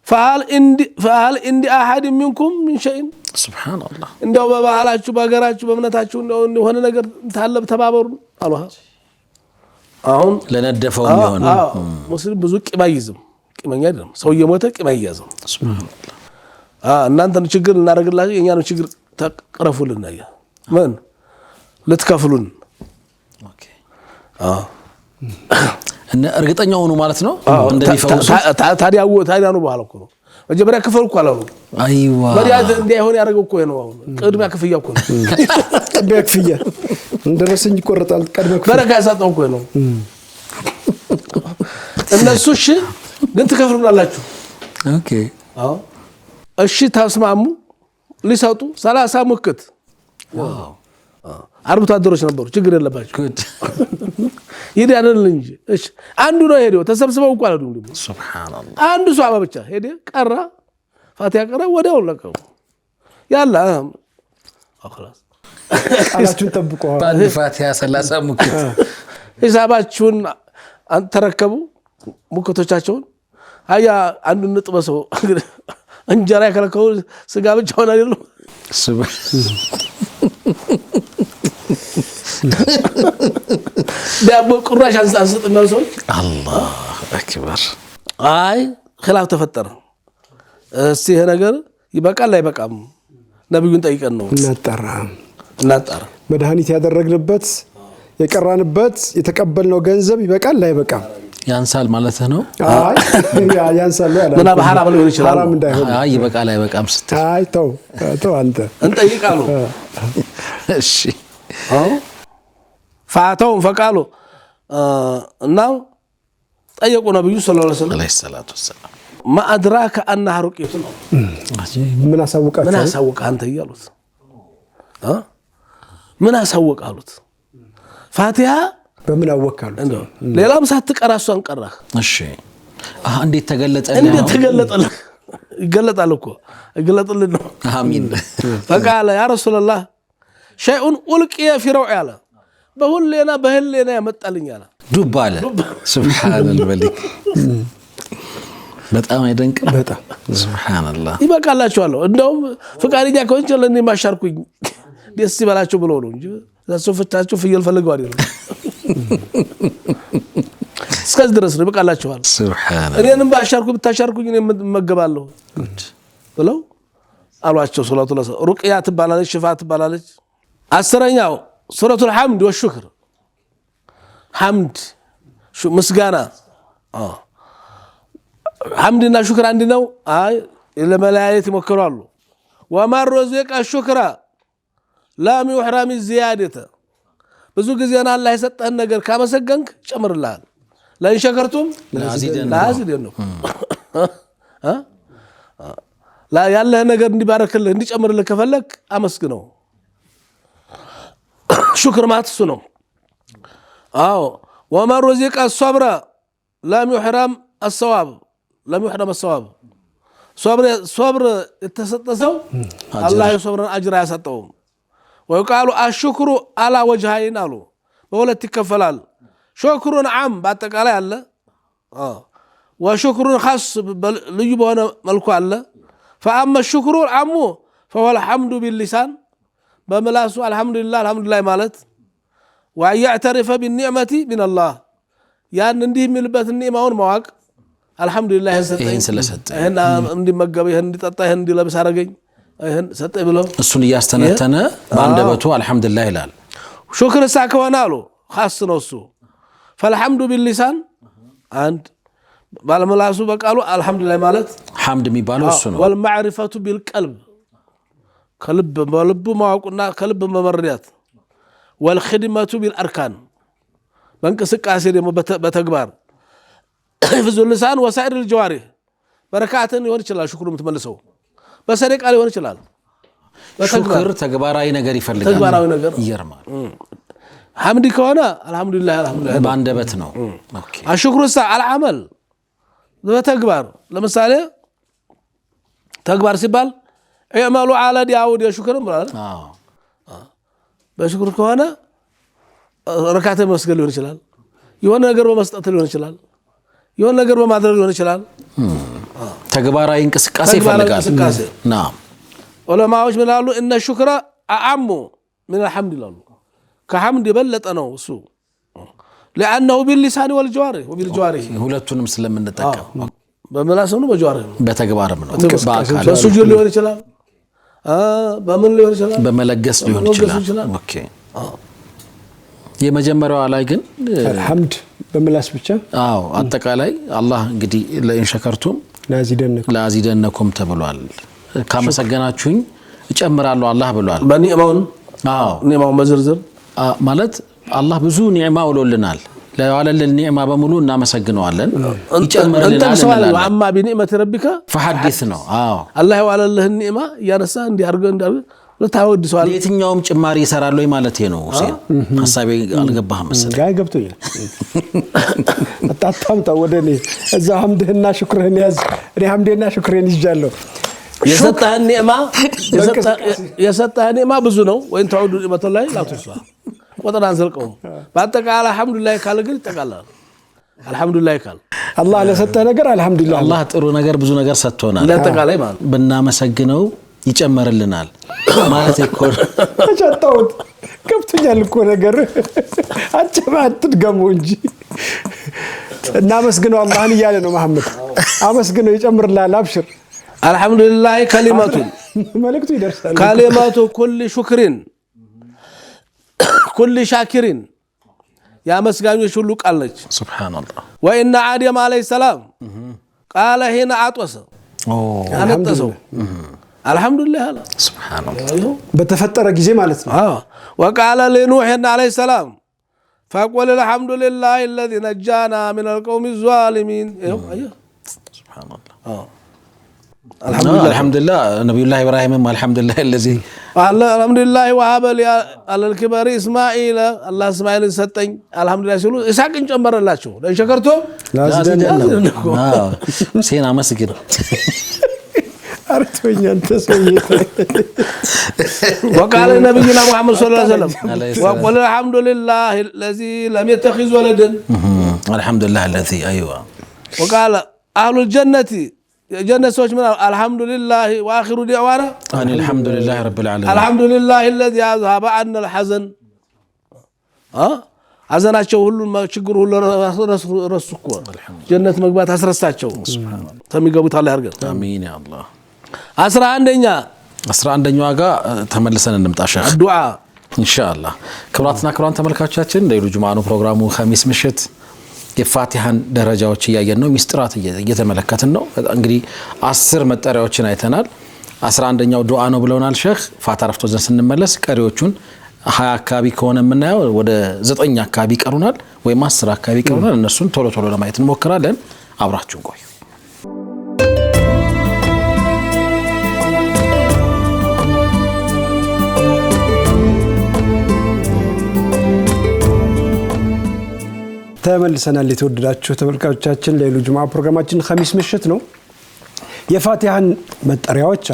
فهل عند احد منكم من شيء سبحان الله እንደው በባህላችሁ በአገራችሁ በእምነታችሁ እንደው ሆነ ነገር ታለብ ተባበሩ አላህ አሁን ለነደፈው የሚሆን ሙስሊም ብዙ ቂማይዝም ቂመኛ አይደለም ሰው የሞተ ቂማይያዘው ሱብሃንአላህ እናንተን ችግር እናደርግላችሁ የኛን ችግር ተቀረፉልን አያ ምን ልትከፍሉን ኦኬ እና እርግጠኛው ነው ማለት ነው እንደሚፈውሱ ታዲያ ነው በኋላ እኮ ነው መጀመሪያ ክፈል እኮ አላሉ አይዋ መሪያት እንዲያሆን ያደረገው እኮ ነው ቅድሚያ ክፍያ እኮ ነው ቅድሚያ ክፍያ እንደረሰኝ ይቆርጣል ቅድሚያ ክፍያ በረካ ያሳጣው እኮ ነው እነሱ እሺ ግን ትከፍሉናላችሁ ኦኬ እሺ ተስማሙ ሊሰጡ 30 ሙክት ዋው አርብቶ አደሮች ነበሩ ችግር የለባቸው ጉድ ይሄ አይደል እንጂ እሺ አንዱ ነው ሄደው ተሰብስበው እንኳን አሉ ሱብሃንአላህ አንዱ ሷባ ብቻ ሄደ ቀራ ፋቲያ ቀራ ወዲያው ለቀው ያላ خلاص ቃላችሁን ጠብቁ ባንድ ፋቲያ 30 ሙክት ሂሳባችሁን ተረከቡ ሙክቶቻቸውን አያ አንዱ ንጥበሰው እንጀራ ያከለከው ስጋ ብቻ ሆነ አይደል ዳቦ ቁራሽ አንሳስጥ ነው ሰው አላህ አክበር አይ خلاف ተፈጠረ እስቲ ይሄ ነገር ይበቃል አይበቃም ነብዩን ጠይቀን ነው እናጣራ መድኃኒት ያደረግንበት የቀራንበት የተቀበልነው ገንዘብ ይበቃል አይበቃም ያንሳል ማለት ነው አይ ያንሳል ያላ ምና በሐራም ሊሆን ይችላል ሐራም እንዳይሆን አይ ይበቃል አይበቃም ስትል አይ ተው አንተ እንጠይቃሉ እሺ فاتوا فقالوا እና ጠየቁ ነብዩ ሰለላሁ ዐለይሂ ወሰለም ما ادراك انها رقيه ምን አሳውቃ አንተ ይያሉት ምን አሳውቅ አሉት ፋቲሃ በምን አወቃሉ ሌላም ሳትቀራ እሷን ቀራህ እሺ እንዴት ተገለጠልህ ይገለጣል እኮ ይገለጥልን ነው አሚን فقال يا رسول الله شيء القي في روعي على በሁሌና በህሌና ያመጣልኝ አለ ዱብ አለ ሱብሃነል መሊክ በጣም አይደንቅ በጣም ሱብሃንአላህ ይበቃላችኋል እንደውም ፍቃደኛ ከሆንች ለኔ ማሻርኩኝ ደስ ይበላችሁ ብሎ ነው እንጂ ለሶፍታችሁ ፍየል ፈልገው አይደለም እስከዚህ ድረስ ነው ይበቃላችኋል ሱብሃንአላህ እኔንም ባሻርኩ ብታሻርኩኝ እኔ መገባለሁ ብለው አሏቸው ሶላቱ ሩቅያ ትባላለች ሽፋ ትባላለች አስረኛው ሱረቱል ሐምድ ወሽክር ሐምድ ምስጋና ሐምድና ሽክር አንድ ነው አይ ለመላእክት ይሞክራሉ وما رزق الشكر لا يحرم الزياده ብዙ ጊዜና አላህ የሰጠህን ነገር ካመሰገንክ ጨምርልሃል ለእን ሸከርቱም ለአዚደነኩም ላ ያለህ ነገር እንዲባረክልህ እንዲጨምርልህ ከፈለክ አመስግነው شكر ما تسنو وما رزق الصبر لم يحرم الثواب صبر يتسطسو الله يصبر اجر يسطو ويقالوا الشكر على وجهين قالوا بولت يكفلال شكر عام باتقاله አለ وشكر خاص ልዩ በሆነ መልኩ አለ فاما الشكر العام فهو الحمد باللسان በመላሱ አልহামዱሊላህ ማለት ويعترف بالنعمه من الله ያን እንዲህ የሚልበት ኒዕማውን ማወቅ አልহামዱሊላህ ይሄን ስለሰጠኝ ይሄን እንዲመገብ ይሄን እንዲጠጣ ይሄን እንዲለብስ አረጋኝ ይሄን ሰጠኝ ብሎ እሱን ያስተነተነ ባንደበቱ አልহামዱሊላህ ይላል ሹክር ሳከሆነ አሉ خاص ነው እሱ فالحمد باللسان አንድ ባለመላሱ በቃሉ አልহামዱሊላህ ማለት ሐምድ የሚባለው እሱ ነው والمعرفه بالقلب ከልብ ማወቅና ከልብ መመሪያት والخدمه بالاركان በእንቅስቃሴ ደግሞ በተግባር حفظ اللسان وسائر الجوارح በረካትን ይሆን ይችላል ሽክሩ የምትመልሰው በሰደቃ ሊሆን ይችላል ሽክር ተግባራዊ ነገር ይፈልጋል ተግባራዊ ነገር ይርማል ሐምድ ከሆነ አልহামዱሊላህ ባንደበት ነው ኦኬ አሽክሩ العمل በተግባር ለምሳሌ ተግባር ሲባል اعملوا على داود يشكرون ብሏል በሽክር ከሆነ ረካተ መስገድ ሊሆን ይችላል የሆነ ነገር በመስጠት ሊሆን ይችላል የሆነ ነገር በማድረግ ሊሆን ይችላል ተግባራዊ እንቅስቃሴ ይፈልጋል ናም ዑለማዎች ምናሉ ان الشكر اعم من الحمد لله ከሐምድ የበለጠ ነው እሱ لانه باللسان والجوارح وبالجوارح ሁለቱንም ስለምንጠቀም በመላስ ነው በጀዋርህ በተግባርም ነው በአካል በሱጁድ ሊሆን ይችላል በምን ሊሆን ይችላል በመለገስ ሊሆን ይችላል ኦኬ የመጀመሪያው ላይ ግን الحمد በመላስ ብቻ አጠቃላይ አላህ እንግዲህ ለኢን ሸከርቱም ላዚደነኩም ተብሏል ካመሰገናችሁኝ እጨምራለሁ አላህ ብሏል በኒዕማውን ኒዕማው መዝርዝር ማለት አላህ ብዙ ኒዕማ ወሎልናል ለዋለልን ኒዕማ በሙሉ እናመሰግነዋለን ይጨምርልናል ወአማ በኒዕመት ረቢካ فحدث ነው አላህ የዋለልህን ኒዕማ ያነሳ እንዲያርገው እንዳል ለታወድሷል የትኛውም ጭማሪ ይሰራል ወይ ማለት ነው ሁሴን ሐሳቤ አልገባህም መሰለኝ ጋር ገብቶኛል አጣጣምጣ ወደኔ እዛ ሐምድህና ሽክርህን ያዝ እኔ ሐምድህና ሽክርህን ይጃለሁ የሰጠህ ኒዕማ ብዙ ነው ወይ ተውዱ ኒዕመቱ ላይ ላትሷ ወጣን አንዘልቀው በአጠቃላይ አልহামዱሊላህ ካለ ግን ተቃላል አልহামዱሊላህ ካለ አላህ ለሰጠህ ነገር አልহামዱሊላህ አላህ ጥሩ ነገር ብዙ ነገር ሰጥቶናል ለተቃላይ ማለት በእናመሰግነው ይጨመርልናል ማለት እኮ አጫጣውት ከብቶኛል እኮ ነገር አትድገሙ እንጂ እናመስግነው አላህን እያለ ነው መሐመድ አመስግነው ይጨምርልሃል አብሽር አልহামዱሊላህ ከሊማቱ መልእክቱ ይደርሳል ከሊማቱ ኩል ሹክሪን كل شاكرين يا مسغانيوش ሁሉ ቃል ነች ሱብሃንአላህ وإن آدم عليه السلام قال هنا عطس አነጠሰው አልহামዱሊላህ አለ ሱብሃንአላህ በተፈጠረ ጊዜ ማለት ነው وقال لنوح عليه السلام فقل الحمد لله الذي نجانا من القوم الظالمين ايوه سبحان الله الحمد لله نبي الله ابراهيم الحمد لله الذي الحمد لله وهب لي على الكبر اسماعيل الله اسماعيل ሰጠኝ الحمد لله ሲሉ ኢሳቅን ጨመረላችሁ ለሸከርቶ ሴና መስጊድ አርቶኛ ተሰየተ وقال نبينا محمد صلى الله عليه وسلم وقل الحمد لله الذي لم يتخذ ولدا الحمد لله الذي ايوه وقال اهل الجنه جنة سوش من الحمد لله واخر دعوانا ان الحمد لله رب العالمين الحمد لله الذي اذهب عنا الحزن حزناቸው ሁሉ ችግር ሁሉ ረሱኮ ጀነት መግባት አስረሳቸው ተሚገቡት አላህ ያርገን አሚን ያ አላህ 11ኛው ጋር ተመልሰን እንምጣ ሸህ ዱዓ ኢንሻአላህ ክብራትና ክብራን ተመልካቾቻችን ለይሉ ጁማኑ ፕሮግራሙ ኸሚስ ምሽት የፋቲሃን ደረጃዎች ያያየን ነው ሚስጥራት እየተመለከትን ነው እንግዲህ 10 መጠሪያዎችን አይተናል 11ኛው ዱዓ ነው ብለውናል ሸህ ፋታ ረፍቶ ዘን ስንመለስ ቀሪዎቹን 20 አካባቢ ከሆነ የምናየው ወደ 9 አካባቢ ቀሩናል ወይም 10 አካባቢ ቀሩናል እነሱን ቶሎ ቶሎ ለማየት እንሞክራለን አብራችሁን ቆዩ ተመልሰናል የተወደዳችሁ ተመልካቾቻችን ለይሉ ጁማ ፕሮግራማችን ኸሚስ ምሽት ነው የፋቲሃን መጠሪያዎች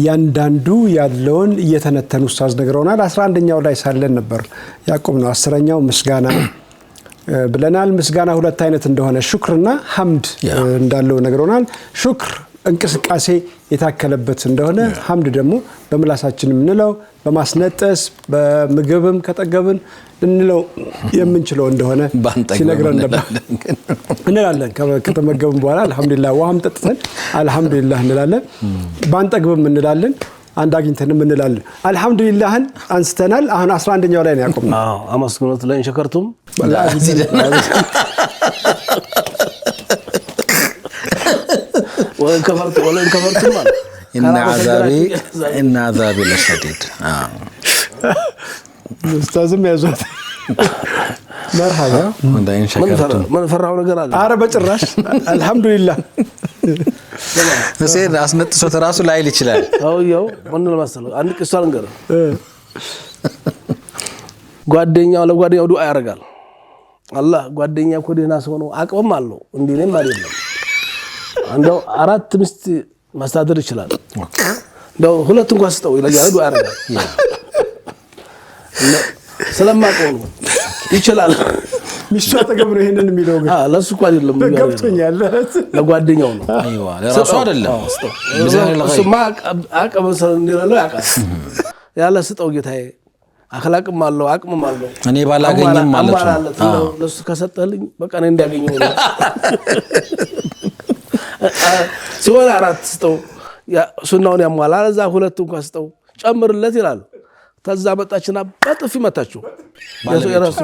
ያንዳንዱ ያለውን እየተነተኑ ኡስታዝ ነገረውናል 11ኛው ላይ ሳለን ነበር ያቆም ነው 10ኛው ምስጋና ብለናል ምስጋና ሁለት አይነት እንደሆነ ሹክርና ሐምድ እንዳለው ነገረውናል ሹክር እንቅስቃሴ የታከለበት እንደሆነ ሐምድ ደግሞ በመላሳችን ምንለው በማስነጠስ በምግብም ከጠገብን እንለው የምንችለው እንደሆነ ሲነግረን ነበር እንላለን ከተመገብን በኋላ አልহামዱሊላህ ወሃም ጠጥተን አልহামዱሊላህ እንላለን ባንጠግብም እንላለን አንድ አግኝተንም እንላለን አልহামዱሊላህን አንስተናል አሁን 11ኛው ላይ ነው ያቆምነው አመስግኑት ለእን ሸከርቱም ወለን ከፈርቱ ማለት ان عذابي لشديد استاذም ያዟት مرحبا እንደን ሸከርቱ ምን ፈራው ነገር አለ አረ በጭራሽ አልহামዱሊላህ ነሴ አስነጥሶ ተራሱ ላይል ይችላል አውየው ምን ለማሰለው አንድ ቅሷል ነገር ጓደኛው ለጓደኛው ዱዓ ያረጋል አላህ ጓደኛ ኮዲና ሰው ነው አቅም አለው እንዴንም አይደለም አንደው 4 ሚስት ማስተዳደር ይችላል እንደው ሁለት እንኳን ስጠው ይላል ዱዓ ያረጋል ስለማቀው ነው ይችላል ሚስቱ አጠገብ ነው ይሄንን የሚለው ግን ለሱ እኮ አይደለም ገብቶኛል ለጓደኛው ነው አይዋ ለራሱ አይደለም ስማ አቀም እንደለው ያቃል ያለ ስጠው ጌታዬ አخلاቅም አለው አቅምም አለው እኔ ባላገኝም ማለት ነው ለሱ ከሰጠልኝ በቃ እኔ እንዲያገኘው ነው ሲወላ አራት ስጠው ያ ሱናውን ያሟላ ለዛ ሁለት እንኳን ስጠው ጨምርለት ይላል ተዛ መጣችና በጥፊ መታችሁ የራሱ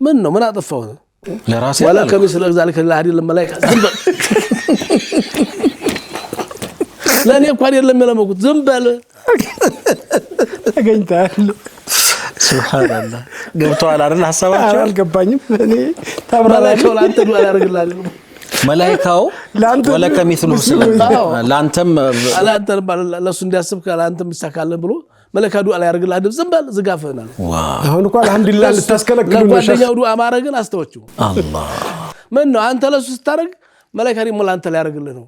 ምን ነው ምን አጠፋው ለራሴ ወላ ከሚስለ ذلك ለሐዲል الملائكه ዝምበል ለኔ እንኳን የለም ለመኩት ዝምበል ተገኝታል ሱብሃንአላህ ገብቷል አይደል ሐሳባቸው አልገባኝም እኔ ታብራራቸው ላንተ ዱዓ ያደርግልሃል መላእክታው ወላ ከሚስሉ ላንተም ለሱ እንዲያስብ ካላንተም ይሳካልን ብሎ መለካ ዱዓ ላይ ያርግልሃል ዝምበል ዝጋፈናል አሁን እንኳን አልহামዱሊላህ ልታስከለክሉ ነው ለጓደኛው ዱዓ ማረግን አስተወችው አላህ ምን ነው አንተ ለሱ ስታረግ መለካ ደግሞ ላንተ ላይ ያርግልህ ነው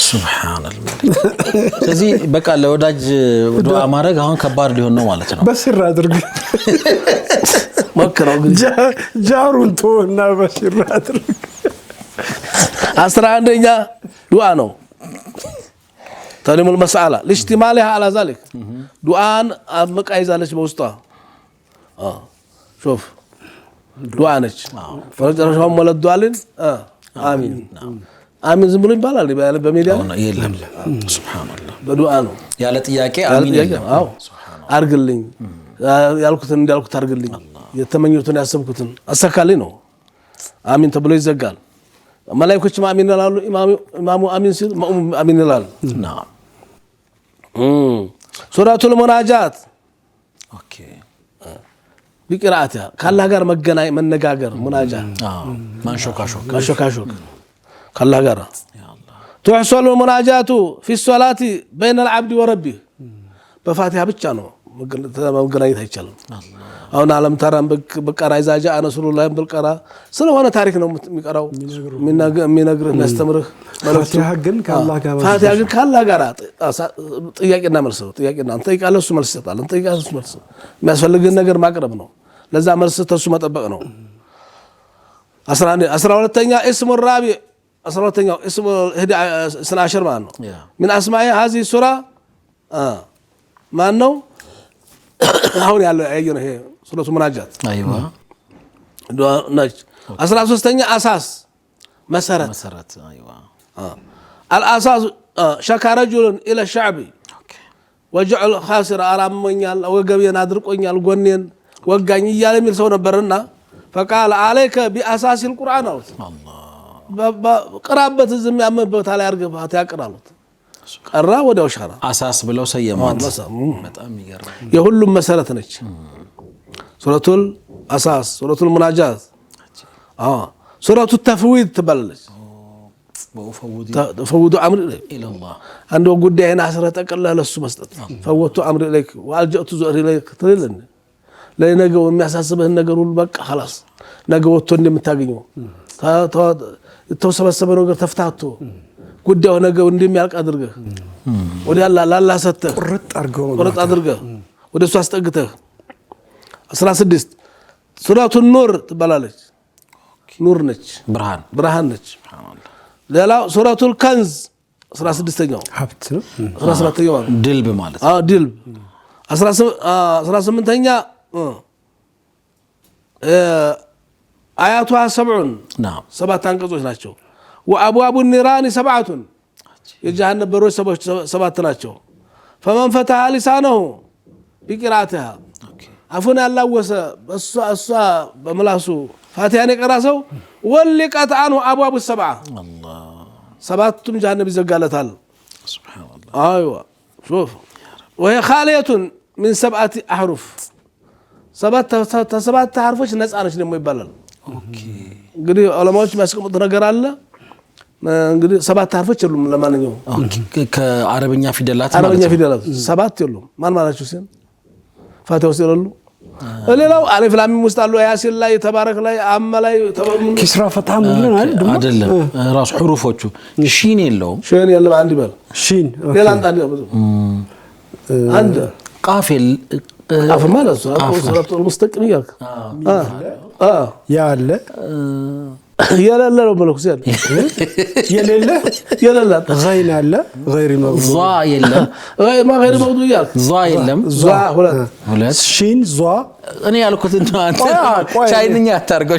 ሱብሃንአላህ ስለዚህ በቃ ለወዳጅ ዱዓ ማረግ አሁን ከባድ ሊሆን ነው ማለት ነው በስር አድርግ መከራው ግን ጃሩን ተወና በስር አድርግ 11ኛ ዱዓ ነው ተሊሙል መስአላ ለሽቲማለህ على ذلك ዱዓን አመቃይዛለች በውስጧ ሹፍ ዱዓ ነች ፈረጀራው ወለዱአልን አሚን አሚን ዝም ብሎ ይባላል በሚዲያ የለም ሱብሃንአላህ በዱዓ ነው ያለ ጥያቄ አሚን አዎ አርግልኝ ያልኩት እንዳልኩት አርግልኝ የተመኙትን ያሰብኩትን አሳካልኝ ነው። አሚን ተብሎ ይዘጋል። መላእክቶችም አሚን ይላሉ። ኢማሙ አሚን ሲል ማእሙም አሚን ይላል። نعم ሱረቱል ሙናጃት ኦኬ بقراءتها ካላህ ጋር መነጋገር ሙናጃት ማንሾካሾክ ካላህ ጋር تحصل المناجات في الصلاة بين العبد وربه بفاتحة ብቻ ነው መገናኘት አይቻልም። አሁን ዓለም ተራም በቀራ إذا جاء نصر الله بالቀራ ስለሆነ ታሪክ ነው የሚቀራው የሚነግርህ የሚያስተምርህ ፋቲሃ ግን ካላህ ጋር ጥያቄና መልስ ነው። ጥያቄና አንተ ጠይቃለህ እሱ መልስ ይሰጣል። አንተ ጠይቃለህ እሱ መልስ የሚያስፈልግህን ነገር ማቅረብ ነው። ለዛ መልስ ተሱ መጠበቅ ነው። 12ኛ اسم الرابع 12ኛው اسم 12 ማለት ነው። من اسماء هذه السوره ማን ነው? አሁን ያለው አየነው ይሄ ሱረቱ ሙናጃት አይዋ ነች። 13ኛ አሳስ መሰረት አይዋ الاساس شكا رجل الى الشعب وجعل خاسر አራመኛል ወገቤን አድርቆኛል ጎኔን ወጋኝ እያለ የሚል ሰው ነበርና فقال عليك باساس القران አሉት። ቅራበት ዝም ያመበት ላይ አርገባት ያቀራሉት ቀራ ወዲያው ሻራ አሳስ ብለው ሰየማት። በጣም ይገርም የሁሉም መሰረት ነች ሱረቱል አሳስ ሱረቱል ሙናጃት ሱረቱ ተፍዊድ ትባላለች። فوض امر الى الله አንዱ ጉዳይና አስረ ተቀላለ እሱ መስጠት فوضت امر اليك والجأت ظهري اليك ትልልን ለነገው የሚያሳስብህን ነገር ሁሉ በቃ خلاص ነገው ወጥቶ እንደምታገኘው ተወሰበሰበ ነገር ተፍታቶ ጉዳዩ ነገው እንደሚያልቅ አድርገህ ወዲ አላህ ሰተህ ቁርጥ አድርገህ ወደሱ አስጠግተህ 16 ሱረቱ ኑር ትባላለች። ኑር ነች ብርሃን ነች። ሌላው ሱረቱል ከንዝ 16ኛው ሀብት ነው። 17ኛው ድልብ ማለት ድልብ 18ኛ አያቷ 70 نعم 7 አንቀጾች ናቸው። وابواب النيران 7 የጀሃነም በሮች 7 ናቸው። فمن فتح لسانه بقراءتها አፉን ያላወሰ እሷ በመላሱ ፋቲሃን የቀራሰው ወልቀት عنه ابواب السبعه الله ሰባቱም ጀሃነም ይዘጋለታል። سبحان الله ايوه شوف وهي خاليه من 7 احرف 7 حرفች ነፃ ነች ደግሞ ይባላል። ኦኬ እንግዲህ ዑለማዎች የሚያስቀምጡት ነገር አለ። እንግዲህ 7 حرفች የሉም። ለማንኛውም ከአረብኛ ፊደላት አረብኛ ፊደላት 7 የሉም። ማን ማለችሁ ሲል ፋቲሃ ውስጥ የሌሉ ሌላው አሊፍ ላም ሚም ውስጥ አሉ። ያሲን ላይ ተባረክ ላይ አመ ላይ ኪስራ ፈትሃ ምን አይደለም ራስ ሁሩፎቹ ሺን የለውም። ሺን የለም። አንድ በል ሺን ሌላ አንድ ቃፊል ቃፍ ማለት ሱረቱል ሙስተቂም ይልክ ያለ የሌለ ነው መልኩ ሲል የሌለ غين አለ غير موضوع ዟ የለም ما غير موضوع ይልክ ዟ የለም ሁለት ሺን ዟ እኔ ያልኩት እንት አንተ ቻይንኛ አታርገው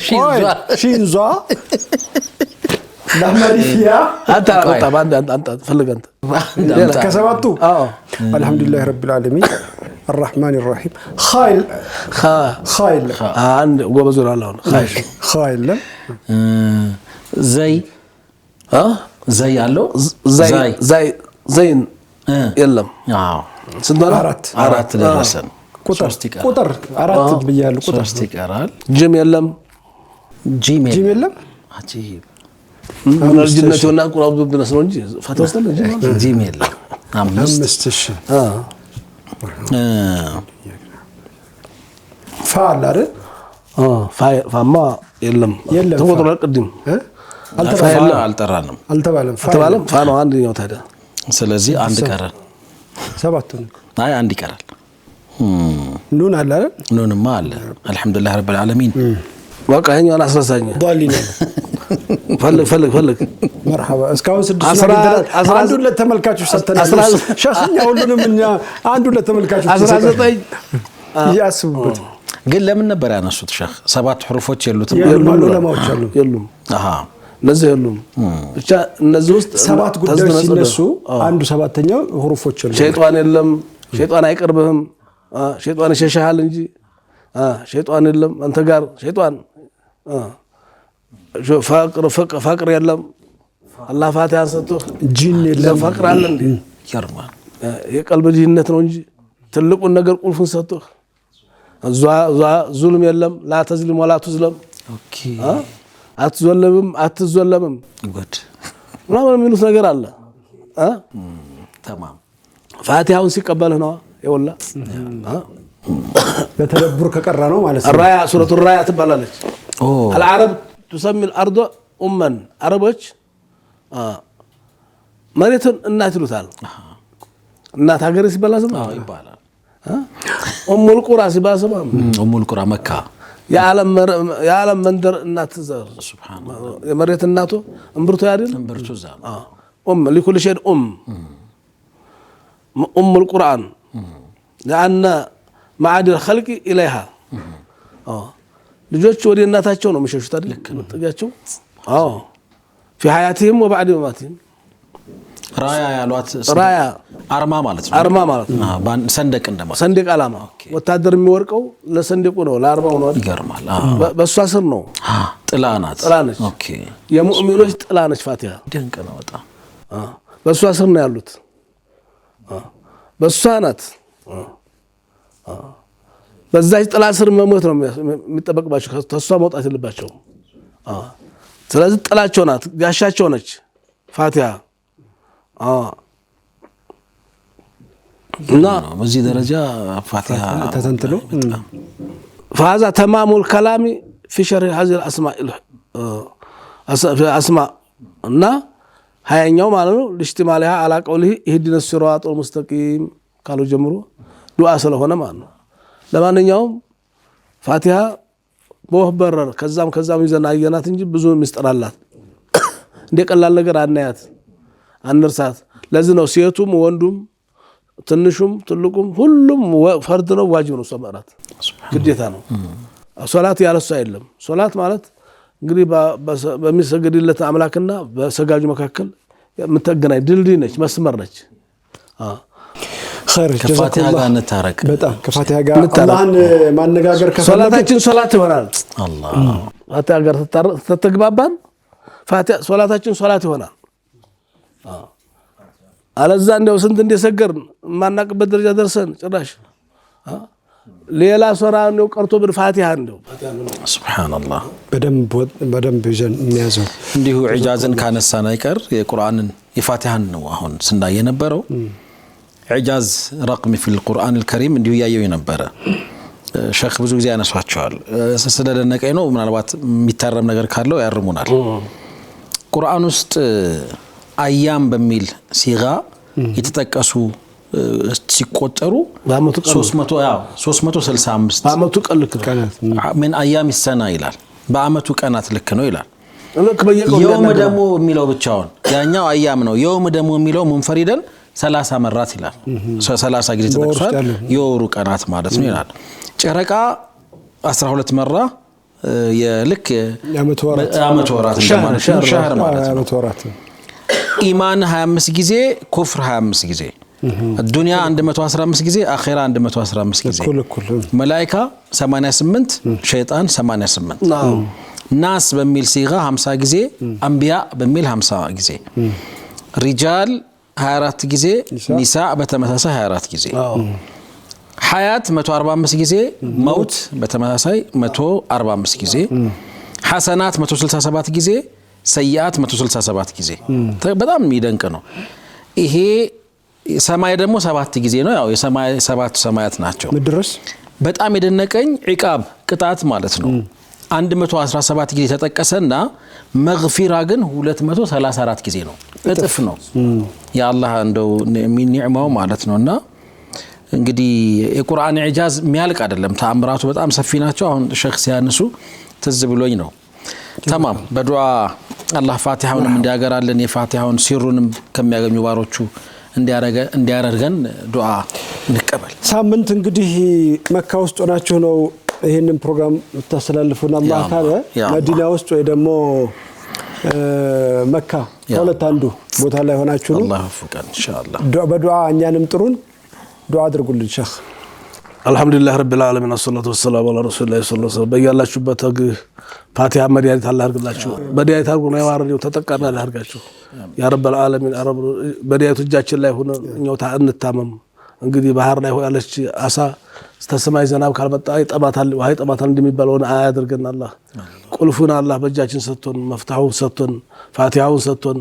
ሺን ዟ ለማሪፊያ አንተ አንተ ፈልገንት ከሰባቱ الحمدلله رب العالمين الرحمن الرحيم خايل عند ጎበዙን አላህ خايل ዘይ አለው ዘይን የለም። ስንት አራት ደረሰን። ቁጥር አራት ብያለሁ። ቁጥር ይቀራል። ጂም የለም። ጂም የለም። አጂብ ምን ልጅነቱና ቁራብ ብነስ ነው እንጂ ፋቲሃ ውስጥ ጂም የለም። አምስት ፋል አይደል? ፋማ የለም። ተቆጥሯል። ቅድም አልተባለም። ፋ ነው አንደኛው ታዲያ። ስለዚህ አንድ ቀረን። ሰባቱን አይ አንድ ይቀራል። ኑን አለ አይደል? ኑንማ አለ። አልহামዱሊላህ ረብል ዓለሚን በቃ ይሄኛውን አስረሳኝ። ዷሊና ፈልግ مرحبا እስካሁን 6 አንዱን ለተመልካቾች ሰጥተናል። ሸኽኛ ሁሉንም እኛ አንዱን ለተመልካቾች 19 ያስቡበት። ግን ለምን ነበር ያነሱት? ሸኽ 7 حروፎች የሉትም ለማዎች አሉ የሉም። እነዚህ የሉም። ብቻ እነዚህ ውስጥ 7 ጉዳዮች ሲነሱ አንዱ 7ኛው حروፎች አሉ። ሸይጣን የለም። ሸይጣን አይቀርብህም። ሸይጣን ይሸሻል እንጂ ሸይጣን የለም አንተ ጋር ሸይጣን ፈቅር የለም አላህ ፋቲሃ ሰጥቶህ ጂን የለም ፈቅር አለ እንዴ ይገርማል የቀልብ ድህነት ነው እንጂ ትልቁን ነገር ቁልፉን ሰጥቶህ ዙልም የለም ላ ተዝሊም ወላ ትዝለም ኦኬ አትዘለምም ጉድ ምናምን የሚሉት ነገር አለ ተማም ፋቲሃውን ሲቀበልህ ነው ይወላ በተደብር ከቀራ ነው ማለት ነው ራያ ሱረቱ ራያ ትባላለች العرب تسمي الارض امن عربዎች መሬትን እናት ይሉታል እናት ሀገር ሲባል ይባላል ኡሙል ቁራ ሲባል ኡሙል ቁራ መካ የዓለም መንደር እናት ዘር ሱብሃንአላህ የመሬት እናቱ እምብርቱ አይደል እምብርቱ ዛ لكل شيء القرآن لأن معاد الخلق إليها ልጆች ወደ እናታቸው ነው የሚሸሹት አይደል ጥቂያቸው في حياتهم وبعد مماتهم ራያ ያሏት ራያ አርማ ማለት ነው አርማ ማለት ነው ሰንደቅ እንደማለት ሰንደቅ ዓላማ ወታደር የሚወርቀው ለሰንደቁ ነው ለአርማው ነው ይገርማል በሷ ስር ነው ጥላ ናት ኦኬ የሙእሚኖች ጥላ ነች ፋቲሃ ድንቅ ነው በጣም በሷ ስር ነው ያሉት በሷ ናት በዛች ጥላ ስር መሞት ነው የሚጠበቅባቸው ተሷ መውጣት የለባቸው ስለዚህ ጥላቸው ናት ጋሻቸው ነች ፋቲሃ እና በዚህ ደረጃ ፋቲሃ ተተንትሎ فهذا تمام الكلام في شرح هذه الاسماء في اسماء እና ሃያኛው ማለት ነው لاشتمالها على قوله اهدنا الصراط المستقيم ካሉ ጀምሮ ዱዓ ስለሆነ ማለት ነው ለማንኛውም ፋቲሃ በወህበረር ከዛም ይዘና አየናት እንጂ ብዙ ምስጥር አላት እንደ ቀላል ነገር አናያት አንርሳት ለዚህ ነው ሴቱም ወንዱም ትንሹም ትልቁም ሁሉም ፈርድ ነው ዋጅብ ነው ሰማራት ግዴታ ነው ሶላት ያለሱ አይደለም ሶላት ማለት እንግዲህ በሚሰግድለት አምላክና በሰጋጁ መካከል የምትገናኝ ድልድይ ነች መስመር ነች خير ከፋቲሃ ጋር እንታረቅ በጣም ከፋቲሃ ጋር አላህን ማነጋገር ሶላታችን ሶላት ይሆናል አላህ ፋቲሃ ጋር ተተግባባን ፋቲሃ ሶላታችን ሶላት ይሆናል አለዛ እንደው ስንት እንደሰገርን ማናቀበት ደረጃ ደርሰን ጭራሽ ሌላ ሶራ ነው ቀርቶ በፋቲሃ እንደው ሱብሃንአላህ በደንብ ይዘን የሚያዘው እንዲሁ ኢጃዝን ካነሳን አይቀር የቁርአንን የፋቲሃን ነው አሁን ስናይ የነበረው ኢጃዝ ረቅም في القرآن الكريم እንዲሁ ያየው የነበረ ሼክ ብዙ ጊዜ ያነሷቸዋል ስለደነቀኝ ነው ምናልባት የሚታረም ነገር ካለው ያርሙናል ቁርአን ውስጥ አያም በሚል ሲጋ የተጠቀሱ ሲቆጠሩ 365 በአመቱ ቀልክ ምን አያም ይሰና ይላል በአመቱ ቀናት ልክ ነው ይላል የውም ደግሞ የሚለው ብቻውን ያኛው አያም ነው የውም ደግሞ የሚለው ሙንፈሪደን 30 መራት ይላል 30 ጊዜ ተጠቅሷል የወሩ ቀናት ማለት ነው ይላል ጨረቃ 12 መራ የልክ የአመት ወራት እንደማለት ነው ሻህር ማለት ነው ኢማን 25 ጊዜ ኩፍር 25 ጊዜ الدنيا 115 ጊዜ አኺራ 115 ጊዜ መላእክት 88 ሸይጣን 88 ናስ በሚል ሲጋ 50 ጊዜ አንቢያ በሚል 50 ጊዜ ሪጃል 24 ጊዜ ኒሳ በተመሳሳይ 24 ጊዜ ሐያት 145 ጊዜ መውት በተመሳሳይ 145 ጊዜ ሐሰናት 167 ጊዜ ሰይአት 167 ጊዜ በጣም የሚደንቅ ነው ይሄ ሰማይ ደግሞ 7 ጊዜ ነው ያው የሰማይ 7 ሰማያት ናቸው ምድርስ በጣም የደነቀኝ ኢቃብ ቅጣት ማለት ነው 117 ጊዜ ተጠቀሰና መግፊራ ግን 234 ጊዜ ነው እጥፍ ነው ያአላህ እንደው ኒዕማው ማለት ነውና እንግዲህ የቁርአን ኢጃዝ የሚያልቅ አይደለም ተአምራቱ በጣም ሰፊ ናቸው አሁን ሼክ ሲያነሱ ትዝ ብሎኝ ነው تمام በዱዓ አላህ ፋቲሃውንም እንዲያገራልን የፋቲሃውን ሲሩንም ከሚያገኙ ባሮቹ እንዲያረጋን ዱዓ እንቀበል ሳምንት እንግዲህ መካ ውስጥ ሆናችሁ ነው ይሄንን ፕሮግራም ተስተላልፉና አላህ ካለ መዲና ውስጥ ወይ ደግሞ መካ ሁለት አንዱ ቦታ ላይ ሆናችሁ ነው አላህ ይፈቀድ ኢንሻአላህ በዱዓ እኛንም ጥሩን ዱዓ አድርጉልን ሼክ አልሐምዱሊላህ ረቢል ዓለሚን ወሰላቱ ወሰላሙ ዐላ ረሱሊላህ ሰለላሁ ዐለይሂ ወሰለም። በያላችሁበት ፋቲሃ መድኃኒት አላህ ያድርግላችሁ። መድኃኒት አድርጎ ነው ያዋረደው፣ ተጠቃሚ አላህ ያድርጋችሁ ያ ረቢል ዓለሚን። መድኃኒቱ እጃችን ላይ ሆነ እኛው እንታመም። እንግዲህ ባህር ላይ ያለች አሳ ስተሰማይ ዝናብ ካልመጣ ይጠማታል፣ ውሃ ይጠማታል እንደሚባለው አያድርገን አላህ። ቁልፉን አላህ በእጃችን ሰጥቶን፣ መፍታሁን ሰጥቶን፣ ፋቲሃውን ሰጥቶን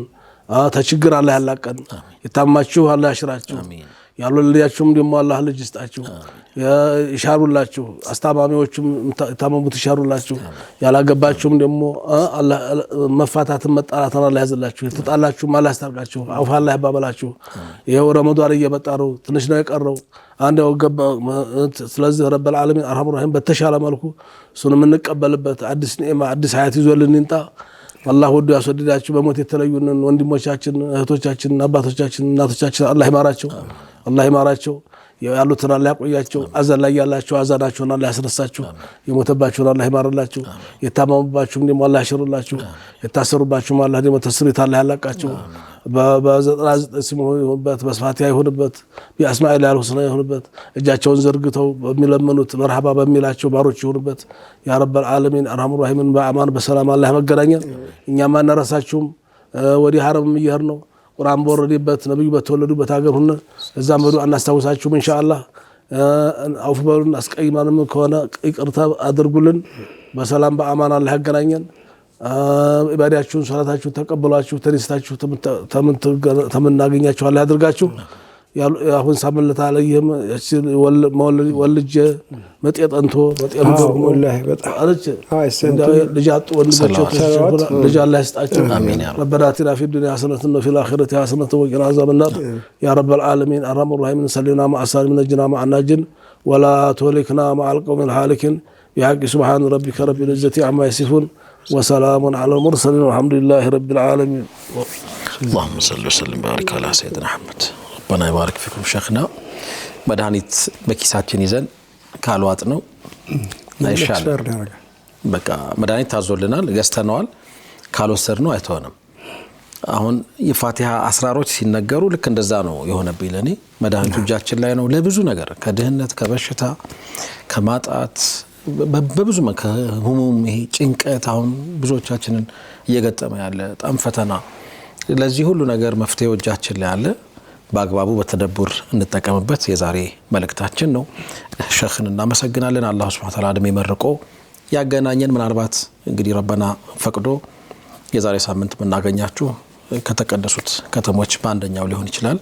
ተችግር አላህ ያላቀን። የታማችሁ አላህ ያሽራችሁ። ያልወለዳችሁም ደግሞ አላህ ልጅ ይስጣችሁ፣ ይሻሩላችሁ። አስታማሚዎችም የታመሙት ይሻሩላችሁ። ያላገባችሁም ደግሞ አላህ መፋታትን መጣላትን አላህ ያዝላችሁ። የተጣላችሁም አላህ ያስታርቃችሁ፣ አውፋ አላህ ያባበላችሁ። ይኸው ረመዷን እየመጣ ነው፣ ትንሽ ነው የቀረው። አንድ ገባ። ስለዚህ ረብል ዓለሚን አርሐሙ ረሒም በተሻለ መልኩ እሱን የምንቀበልበት አዲስ ኒዕማ አዲስ ሀያት ይዞልን ይንጣ። አላህ ወዶ ያስወደዳችሁ በሞት የተለዩንን ወንድሞቻችን፣ እህቶቻችን፣ አባቶቻችን፣ እናቶቻችን አላህ ይማራቸው፣ አላህ ይማራቸው። ያሉትን አላህ ያቆያቸው። አዘን ላይ ያላችሁ አዛናችሁን አላህ ያስነሳችሁ። የሞተባችሁን አላህ ይማርላችሁ። የታመሙባችሁም ደግሞ አላህ ያሽርላችሁ። የታሰሩባችሁም አላህ ደግሞ ተስሪት አላህ ያላቃችሁ። በ99 ስሙ ይሁንበት፣ በስፋቲያ ይሁንበት፣ በአስማኢል አልሁስና ይሁንበት። እጃቸውን ዘርግተው በሚለምኑት መርሐባ በሚላቸው ባሮች ይሁንበት። ያ ረብል ዓለሚን አርሐሙ ረሒምን በአማን በሰላም አላህ ያመገናኘን። እኛም አናረሳችሁም። ወዲህ ሐረምም እየሄድን ነው። ቁርአን በወረደበት ነብዩ በተወለዱበት ሀገር ሆነ እዛም ሄዱ። አናስታውሳችሁም ኢንሻአላህ። አውፍ በሉን። አስቀይማንም ከሆነ ይቅርታ አድርጉልን። በሰላም በአማን አላህ ያገናኘን። ኢባዳችሁን ሶላታችሁን ተቀበሏችሁ ተነስታችሁ ተምናገኛችሁ አላህ ያድርጋችሁ። አሁን ሳምንት አለይም ወልጅ መጤ ጠንቶ አለች ልጅ አጡ ወንድሞቻቸው ልጅ አላህ ይስጣቸው። ረበና አቲና ፊ ዱንያ ሐሰነተን ወፊል አኺረቲ ሐሰነተን ወቂና አዛበን ናር። ያ ረበል ዓለሚን አርሐሙ ረሒም ሰሊና መዐ ሳሊሚን ነጅና መዐ ናጅን ወላ ቱህሊክና መዐል ቀውሚል ሃሊኪን ቢሐቂ ሱብሓነ ረቢከ ረቢል ዒዘቲ ዐማ ይሲፉን ወሰላሙን ዐለል ሙርሰሊን ወልሐምዱሊላሂ ረቢል ዓለሚን። اللهم صل وسلم وبارك على سيدنا محمد ربنا يبارك فيكم شيخنا። መድኃኒት በኪሳችን ይዘን ካልዋጥ ነው አይሻልም። በቃ መድኃኒት ታዞልናል፣ ገዝተነዋል። ካልወሰድነው አይተወንም። አሁን የፋቲሃ አስራሮች ሲነገሩ ልክ እንደዛ ነው የሆነብኝ ለኔ። መድኃኒቱ እጃችን ላይ ነው ለብዙ ነገር፣ ከድህነት፣ ከበሽታ፣ ከማጣት፣ በብዙ ከህሙም፣ ይሄ ጭንቀት አሁን ብዙዎቻችንን እየገጠመ ያለ በጣም ፈተና። ለዚህ ሁሉ ነገር መፍትሄው እጃችን ላይ አለ። በአግባቡ በተደቡር እንጠቀምበት የዛሬ መልእክታችን ነው። ሸኽን እናመሰግናለን። አላህ ሱብሓነሁ ወተዓላ እድሜ መርቆ ያገናኘን። ምናልባት እንግዲህ ረበና ፈቅዶ የዛሬ ሳምንት የምናገኛችሁ ከተቀደሱት ከተሞች በአንደኛው ሊሆን ይችላል።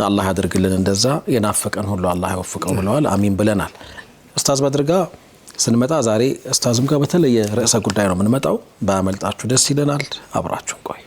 አላህ ያድርግልን። እንደዛ የናፈቀን ሁሉ አላህ ይወፍቀው ብለዋል። አሚን ብለናል። ኡስታዝ በድርጋ ስንመጣ ዛሬ ኡስታዝም ጋር በተለየ ርዕሰ ጉዳይ ነው የምንመጣው። ባያመልጣችሁ ደስ ይለናል። አብራችሁን ቆዩ።